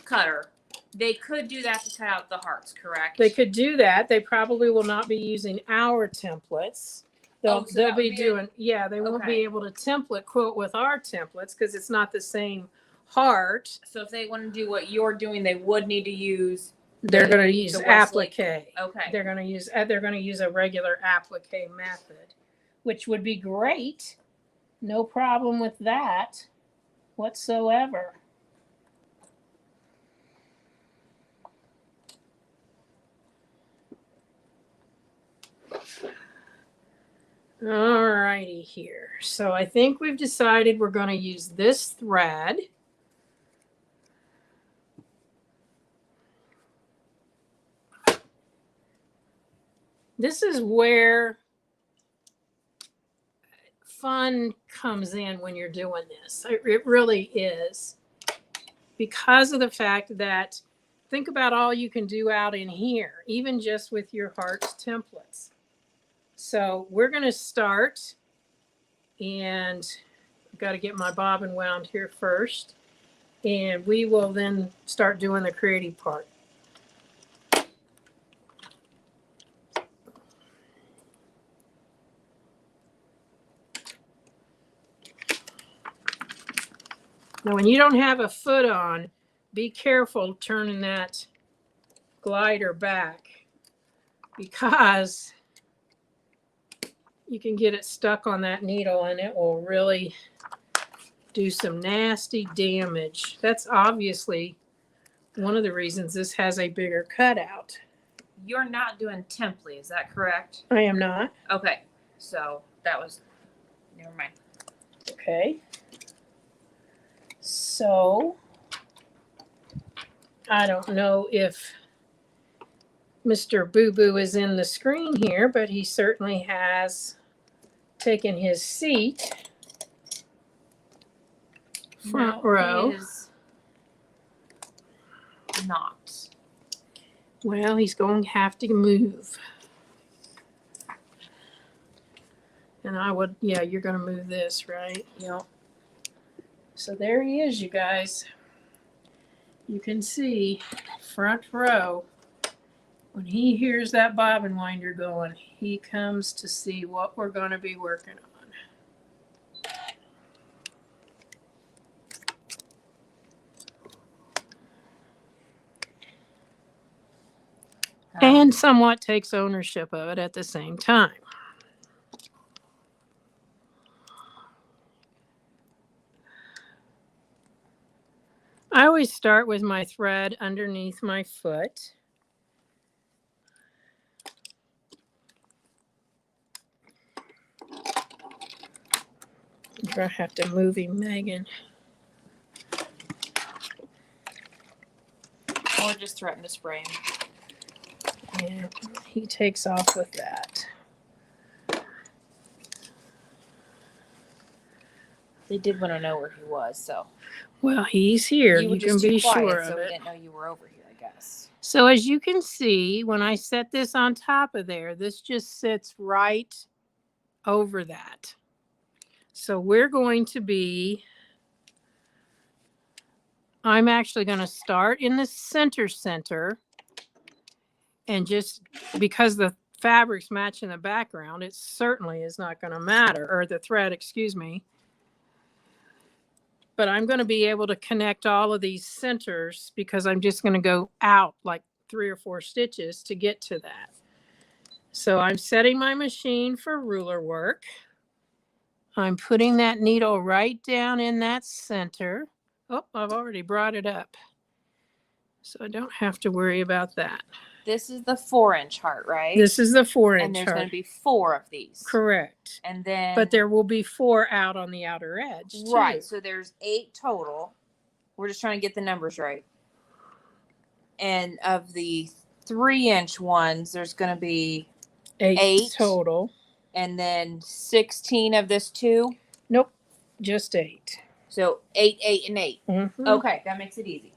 cutter, they could do that to cut out the hearts, correct? They could do that. They probably will not be using our templates. They'll be doing, yeah, they won't be able to template quilt with our templates because it's not the same heart. So if they want to do what you're doing, they would need to use. They're going to use applique. Okay. They're going to use a regular applique method, which would be great. No problem with that whatsoever. All righty here. So I think we've decided we're going to use this thread. This is where fun comes in when you're doing this. It really is. Because of the fact that, think about all you can do out in here, even just with your hearts templates. So we're going to start, and I've got to get my bobbin wound here first, and we will then start doing the creative part. Now, when you don't have a foot on, be careful turning that glider back, because you can get it stuck on that needle and it will really do some nasty damage. That's obviously one of the reasons this has a bigger cutout. You're not doing template, is that correct? I am not. Okay, so that was, never mind. Okay. So I don't know if Mr. Boo Boo is in the screen here, but he certainly has taken his seat. Front row. He is not. Well, he's going to have to move. And I would, yeah, you're going to move this, right? Yep. So there he is, you guys. You can see front row. When he hears that bobbin winder going, he comes to see what we're going to be working on. And somewhat takes ownership of it at the same time. I always start with my thread underneath my foot. I have to move him, Megan. Or just threaten to spray him. Yeah, he takes off with that. They did want to know where he was, so. Well, he's here. You can be sure of so we it. didn't know you were over here, I guess. So as you can see, when I set this on top of there, this just sits right over that. So we're going to be, I'm actually going to start in the center, and just because the fabric's matching the background, it certainly is not going to matter, or the thread, excuse me. But I'm going to be able to connect all of these centers because I'm just going to go out like 3 or 4 stitches to get to that. So I'm setting my machine for ruler work. I'm putting that needle right down in that center. Oh, I've already brought it up, so I don't have to worry about that. This is the 4-inch heart, right? This is the 4-inch heart. And there's going to be 4 of these. Correct. And then. But there will be 4 out on the outer edge, too. Right. So there's 8 total. We're just trying to get the numbers right. And of the 3-inch ones, there's going to be 8 total. And then 16 of this 2? Nope, just 8. So 8, 8, and 8. Mm-hmm. Okay, that makes it easy.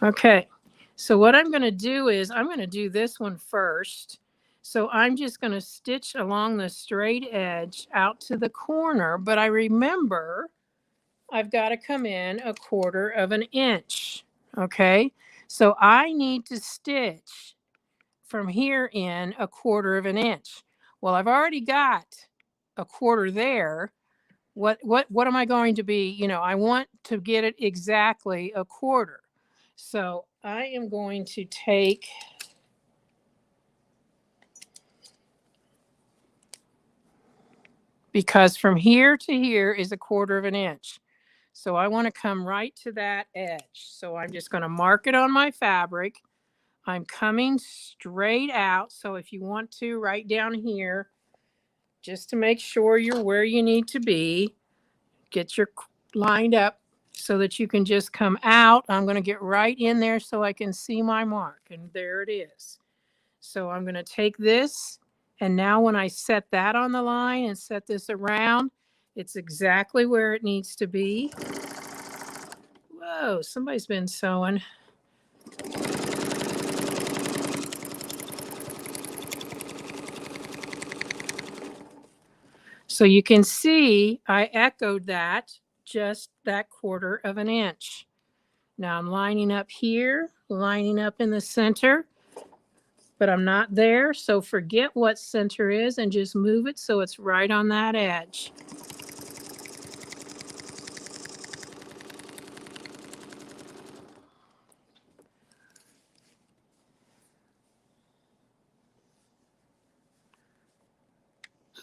Okay, so what I'm going to do is I'm going to do this one first. So I'm just going to stitch along the straight edge out to the corner, but I remember I've got to come in 1/4 inch. Okay, so I need to stitch from here in 1/4 inch. Well, I've already got 1/4 there. What am I going to be? You know, I want to get it exactly 1/4. So I am going to take because from here to here is 1/4 inch. So I want to come right to that edge. So I'm just going to mark it on my fabric. I'm coming straight out. So if you want to, right down here, just to make sure you're where you need to be. Get your lined up so that you can just come out. I'm going to get right in there so I can see my mark. And there it is. So I'm going to take this. And now when I set that on the line and set this around, it's exactly where it needs to be. Whoa, somebody's been sewing. So you can see I echoed that just that 1/4 of an inch. Now I'm lining up here, lining up in the center, but I'm not there. So forget what center is and just move it so it's right on that edge.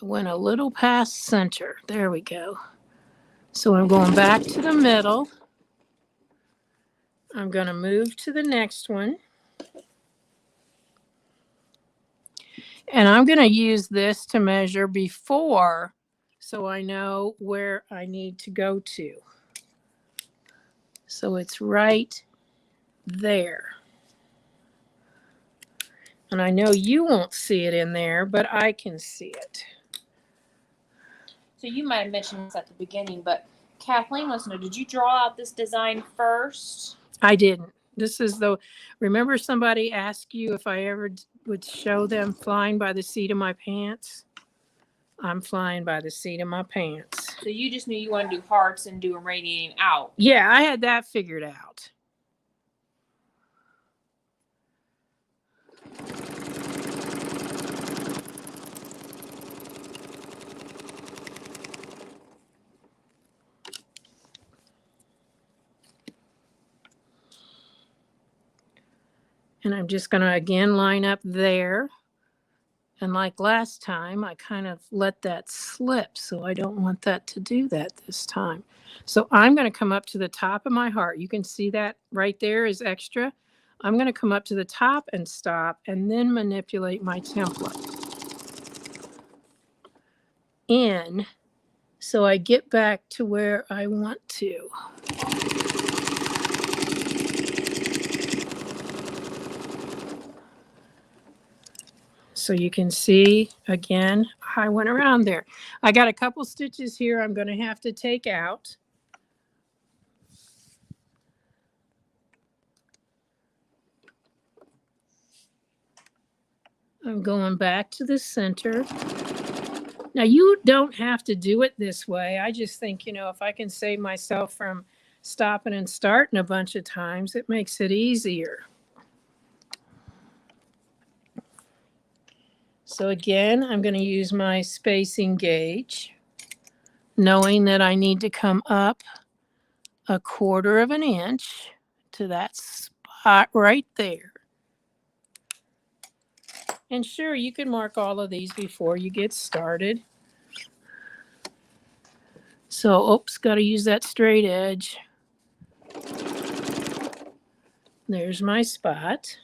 I went a little past center. There we go. So I'm going back to the middle. I'm going to move to the next one. And I'm going to use this to measure before so I know where I need to go to. So it's right there. And I know you won't see it in there, but I can see it. So you might have mentioned this at the beginning, but Kathleen wants to know, did you draw out this design first? I didn't. This is the, remember somebody asked you if I ever would show them flying by the seat of my pants? I'm flying by the seat of my pants. So you just knew you wanted to do hearts and do them radiating out. Yeah, I had that figured out. And I'm just going to again line up there. And like last time, I kind of let that slip. So I don't want that to do that this time. So I'm going to come up to the top of my heart. You can see that right there is extra. I'm going to come up to the top and stop and then manipulate my template in so I get back to where I want to. So you can see, again, I went around there. I got a couple stitches here I'm going to have to take out. I'm going back to the center. Now, you don't have to do it this way. I just think, you know, if I can save myself from stopping and starting a bunch of times, it makes it easier. So again, I'm going to use my spacing gauge, knowing that I need to come up 1/4 of an inch to that spot right there. And sure, you can mark all of these before you get started. So, oops, got to use that straight edge. There's my spot.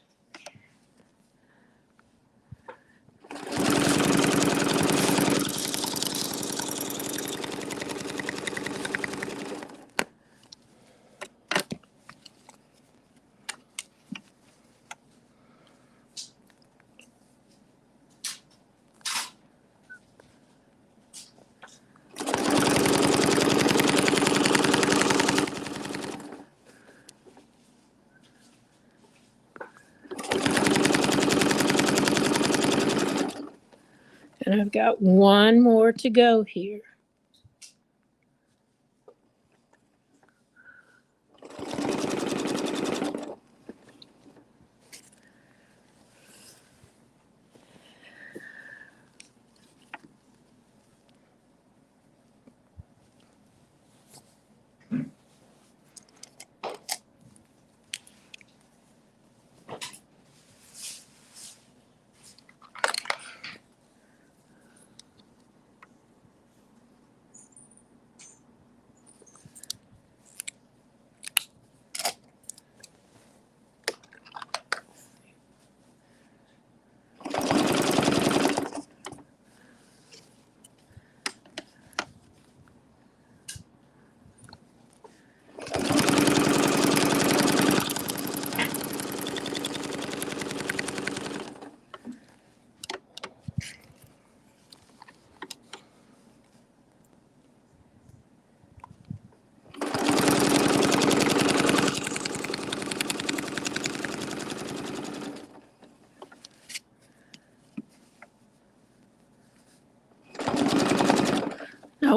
And I've got one more to go here.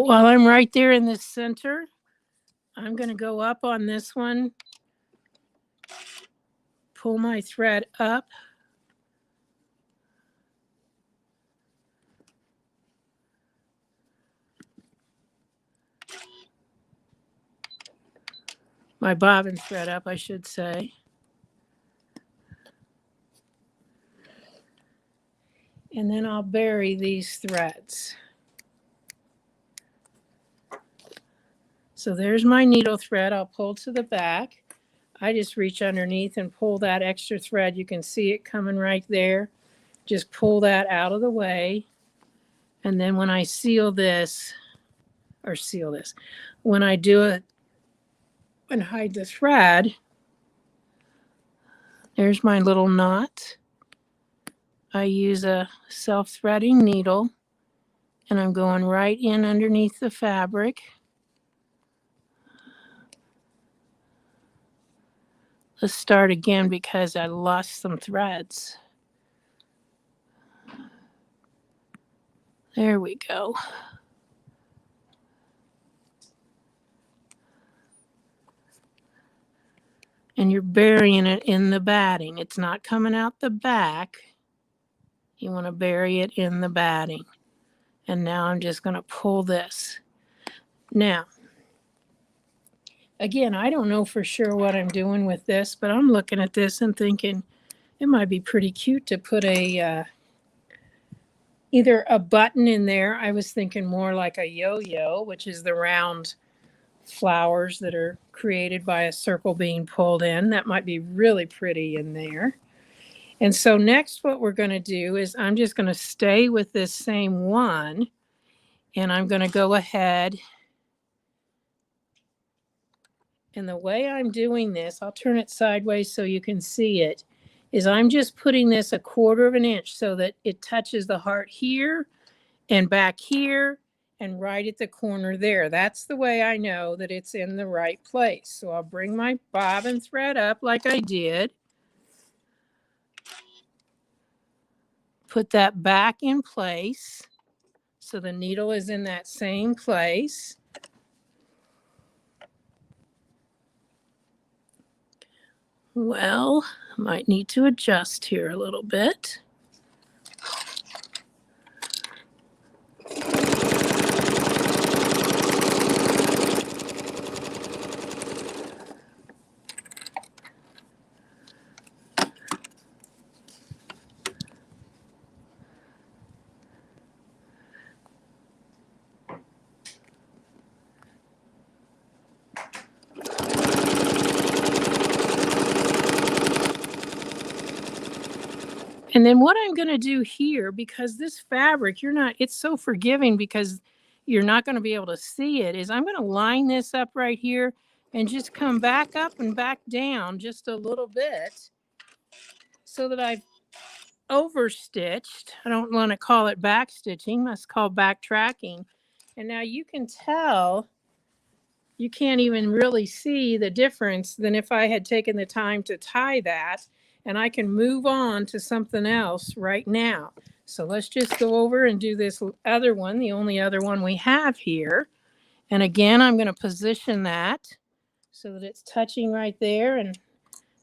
But while I'm right there in the center, I'm going to go up on this one, pull my thread up, my bobbin thread up, I should say. And then I'll bury these threads. So there's my needle thread. I'll pull to the back. I just reach underneath and pull that extra thread. You can see it coming right there. Just pull that out of the way. And then when I when I do it and hide the thread, there's my little knot. I use a self-threading needle and I'm going right in underneath the fabric. Let's start again because I lost some threads. There we go. And you're burying it in the batting. It's not coming out the back. You want to bury it in the batting. And now I'm just going to pull this. Now, again, I don't know for sure what I'm doing with this, but I'm looking at this and thinking it might be pretty cute to put a either a button in there. I was thinking more like a yo-yo, which is the round flowers that are created by a circle being pulled in. That might be really pretty in there. And so next what we're going to do is I'm just going to stay with this same one, and I'm going to go ahead. And the way I'm doing this, I'll turn it sideways so you can see it, is I'm just putting this 1/4 of an inch so that it touches the heart here and back here and right at the corner there. That's the way I know that it's in the right place. So I'll bring my bobbin thread up like I did. Put that back in place so the needle is in that same place. Well, I might need to adjust here a little bit. And then what I'm going to do here, because this fabric, it's so forgiving because you're not going to be able to see it, is I'm going to line this up right here and just come back up and back down just a little bit so that I've overstitched. I don't want to call it back stitching, let's call backtracking. And now you can tell, you can't even really see the difference than if I had taken the time to tie that. And I can move on to something else right now. So let's just go over and do this other one, the only other one we have here. And again, I'm going to position that so that it's touching right there. And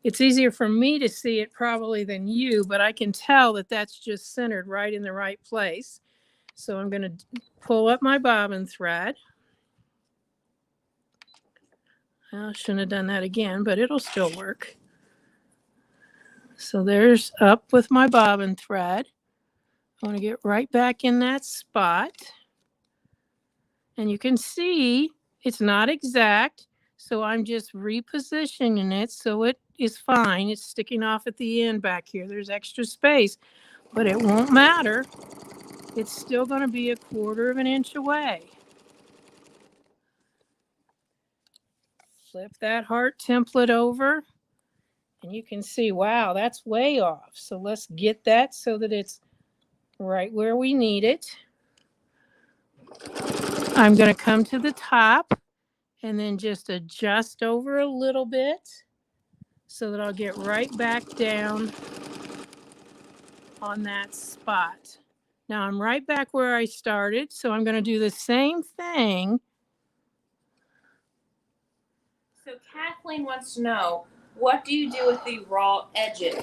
it's easier for me to see it probably than you, but I can tell that that's just centered right in the right place. So I'm going to pull up my bobbin thread. I shouldn't have done that again, but it'll still work. So there's up with my bobbin thread. I want to get right back in that spot. And you can see it's not exact, so I'm just repositioning it so it is fine. It's sticking off at the end back here. There's extra space, but it won't matter. It's still going to be 1/4 of an inch away. Flip that heart template over. And you can see, wow, that's way off. So let's get that so that it's right where we need it. I'm going to come to the top and then just adjust over a little bit so that I'll get right back down on that spot. Now I'm right back where I started, so I'm going to do the same thing. So Kathleen wants to know, what do you do with the raw edges?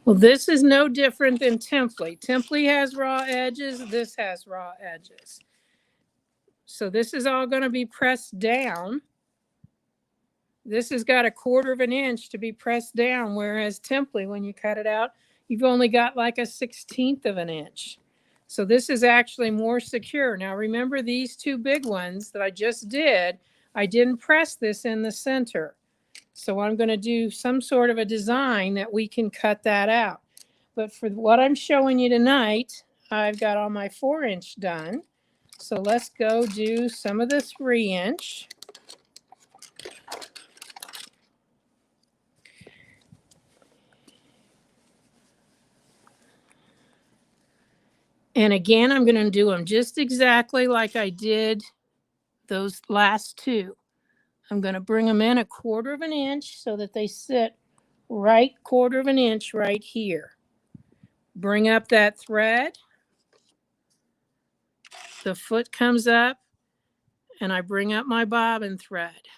Well, this is no different than Template. Template has raw edges. This has raw edges. So this is all going to be pressed down. This has got 1/4 inch to be pressed down, whereas Template, when you cut it out, you've only got like 1/16 of an inch. So this is actually more secure. Now remember these two big ones that I just did, I didn't press this in the center. So I'm going to do some sort of a design that we can cut that out. But for what I'm showing you tonight, I've got all my 4-inch done. So let's go do some of the 3-inch. And again, I'm going to do them just exactly like I did those last two. I'm going to bring them in 1/4 inch so that they sit right 1/4 inch right here. Bring up that thread. The foot comes up and I bring up my bobbin thread.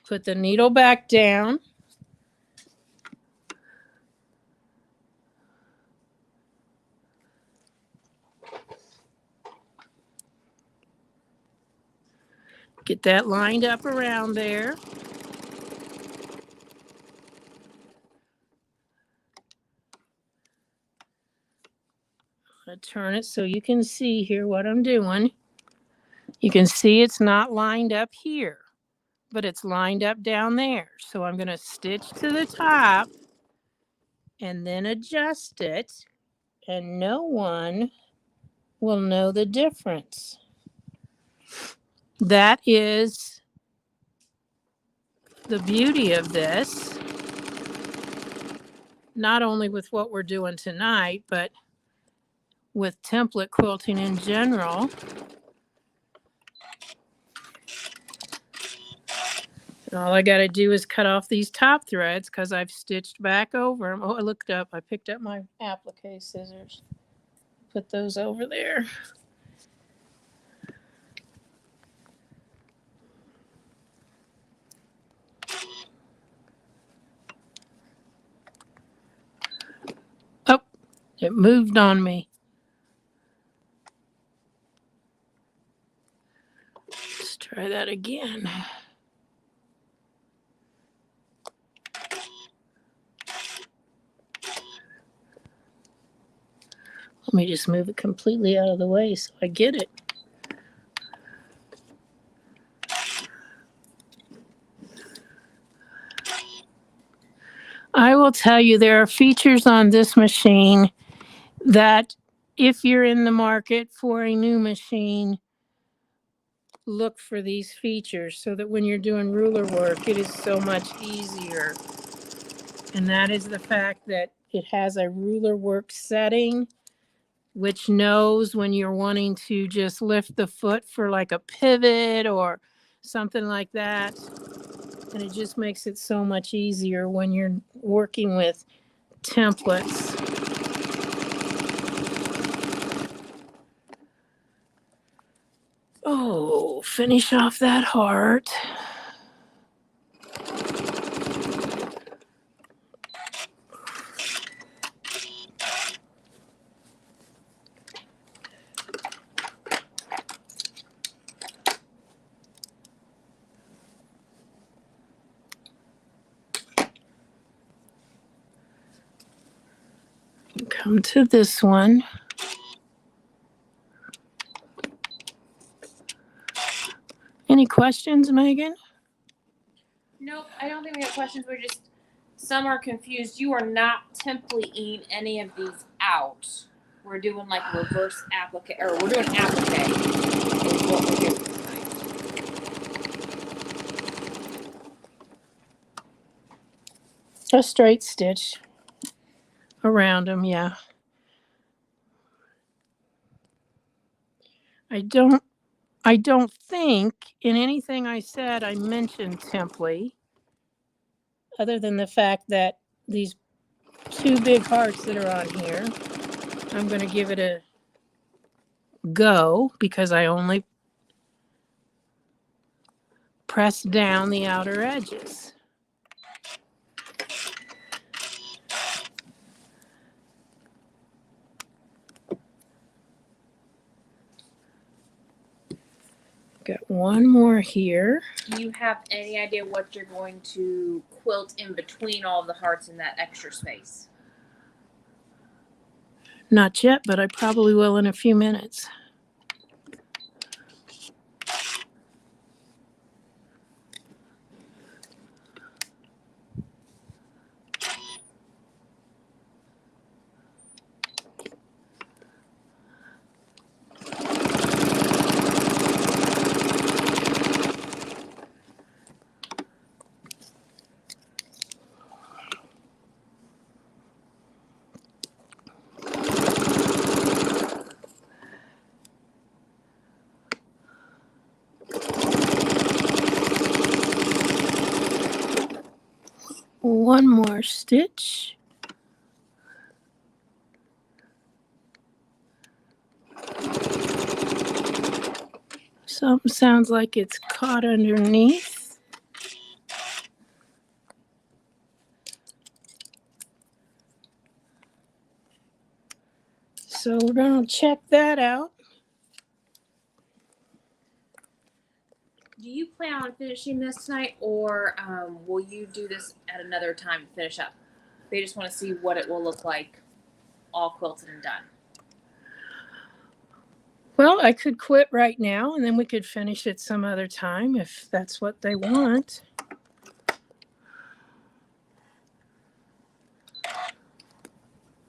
Put the needle back down. Get that lined up around there. I'm going to turn it so you can see here what I'm doing. You can see it's not lined up here, but it's lined up down there. So I'm going to stitch to the top and then adjust it, and no one will know the difference. That is the beauty of this, not only with what we're doing tonight, but with template quilting in general. And all I got to do is cut off these top threads because I've stitched back over them. Oh, I looked up. I picked up my applique scissors. Put those over there. Oh, it moved on me. Let's try that again. Let me just move it completely out of the way so I get it. I will tell you there are features on this machine that if you're in the market for a new machine, look for these features so that when you're doing ruler work, it is so much easier. And that is the fact that it has a ruler work setting, which knows when you're wanting to just lift the foot for like a pivot or something like that. And it just makes it so much easier when you're working with templates. Oh, finish off that heart. Come to this one. Any questions, Megan? Nope, I don't think we have questions. We're just, some are confused. You are not templating any of these out. We're doing like reverse applique, or we're doing applique. Is what we're doing tonight. A straight stitch around them, yeah. I don't think in anything I said I mentioned template, other than the fact that these two big hearts that are on here. I'm going to give it a go because I only press down the outer edges. Got one more here. Do you have any idea what you're going to quilt in between all the hearts in that extra space? Not yet, but I probably will in a few minutes. One more stitch. Something sounds like it's caught underneath. So we're going to check that out. Do you plan on finishing this tonight, or will you do this at another time to finish up? They just want to see what it will look like all quilted and done. Well, I could quit right now and then we could finish it some other time if that's what they want.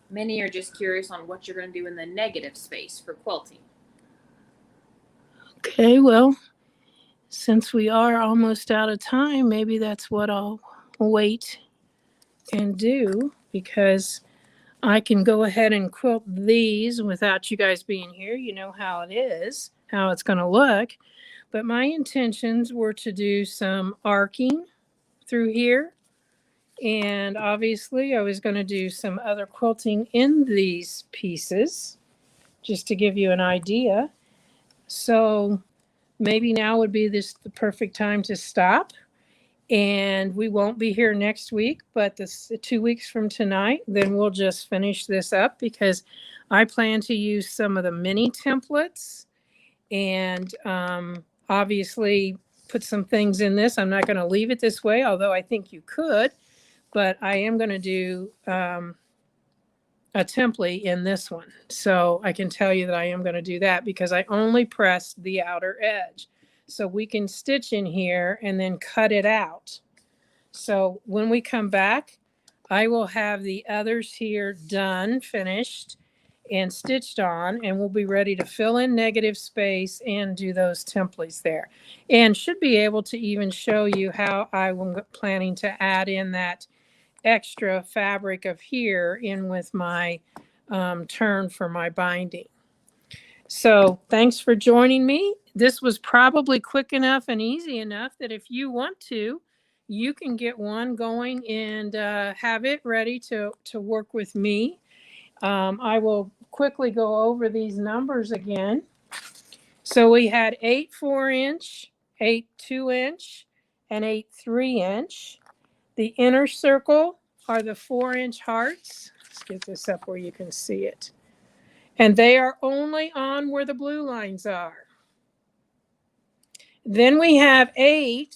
Many are just curious on what you're going to do in the negative space for quilting. Okay, well, since we are almost out of time, maybe that's what I'll wait and do, because I can go ahead and quilt these without you guys being here. You know how it is, how it's going to look. But my intentions were to do some arcing through here. And obviously I was going to do some other quilting in these pieces, just to give you an idea. So maybe now would be the perfect time to stop. And we won't be here next week, but 2 weeks from tonight, then we'll just finish this up, because I plan to use some of the mini templates and obviously put some things in this. I'm not going to leave it this way, although I think you could, but I am going to do a template in this one. So I can tell you that I am going to do that because I only pressed the outer edge. So we can stitch in here and then cut it out. So when we come back, I will have the others here done, finished, and stitched on, and we'll be ready to fill in negative space and do those templates there. And should be able to even show you how I'm planning to add in that extra fabric of here in with my turn for my binding. So thanks for joining me. This was probably quick enough and easy enough that if you want to, you can get one going and have it ready to work with me. I will quickly go over these numbers again. So we had 8 4-inch, 8 2-inch, and 8 3-inch. The inner circle are the 4-inch hearts. Let's get this up where you can see it. And they are only on where the blue lines are. Then we have 8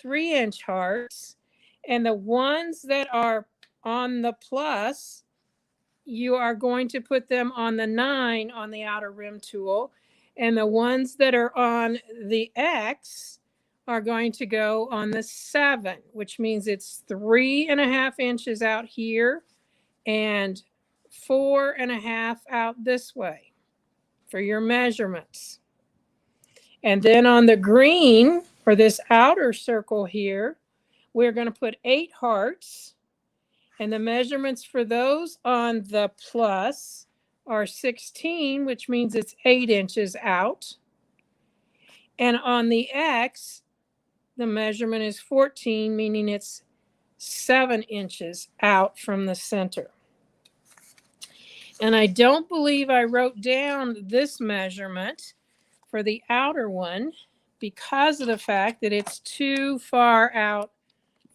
3-inch hearts, and the ones that are on the plus, you are going to put them on the 9 on the outer rim tool, and the ones that are on the X are going to go on the 7, which means it's 3.5 inches out here and 4.5 out this way for your measurements. And then on the green, for this outer circle here, we're going to put 8 hearts, and the measurements for those on the plus are 16, which means it's 8 inches out. And on the X, the measurement is 14, meaning it's 7 inches out from the center. And I don't believe I wrote down this measurement for the outer one because of the fact that it's too far out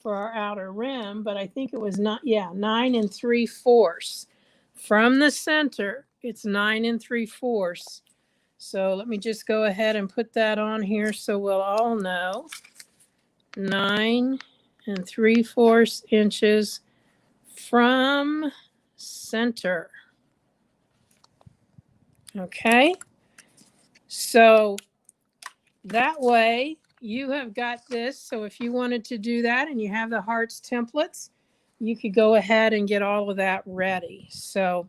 for our outer rim, but I think it was 9 3/4. From the center, it's 9 3/4. So let me just go ahead and put that on here so we'll all know. 9 3/4 inches from center. Okay, so that way you have got this. So if you wanted to do that and you have the hearts templates, you could go ahead and get all of that ready. So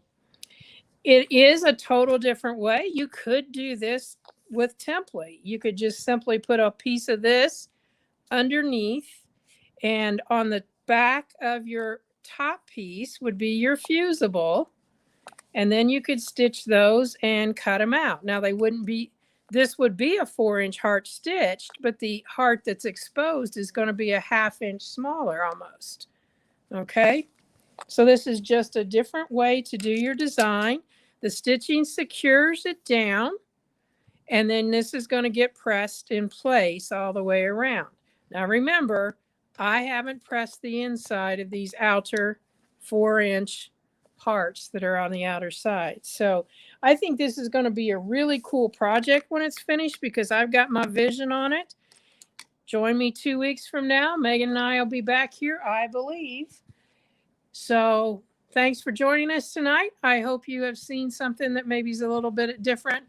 it is a total different way. You could do this with template. You could just simply put a piece of this underneath, and on the back of your top piece would be your fusible. And then you could stitch those and cut them out. Now they wouldn't be, this would be a 4-inch heart stitched, but the heart that's exposed is going to be a 1/2 inch smaller almost. Okay, so this is just a different way to do your design. The stitching secures it down, and then this is going to get pressed in place all the way around. Now remember, I haven't pressed the inside of these outer 4-inch hearts that are on the outer side. So I think this is going to be a really cool project when it's finished because I've got my vision on it. Join me 2 weeks from now. Megan and I will be back here, I believe. So thanks for joining us tonight. I hope you have seen something that maybe is a little bit different.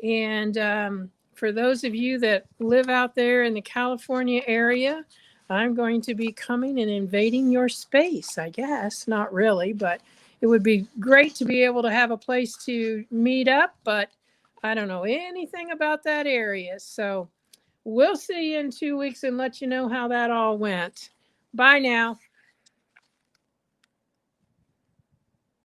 And for those of you that live out there in the California area, I'm going to be coming and invading your space, I guess. Not really, but it would be great to be able to have a place to meet up, but I don't know anything about that area. So we'll see you in 2 weeks and let you know how that all went. Bye now.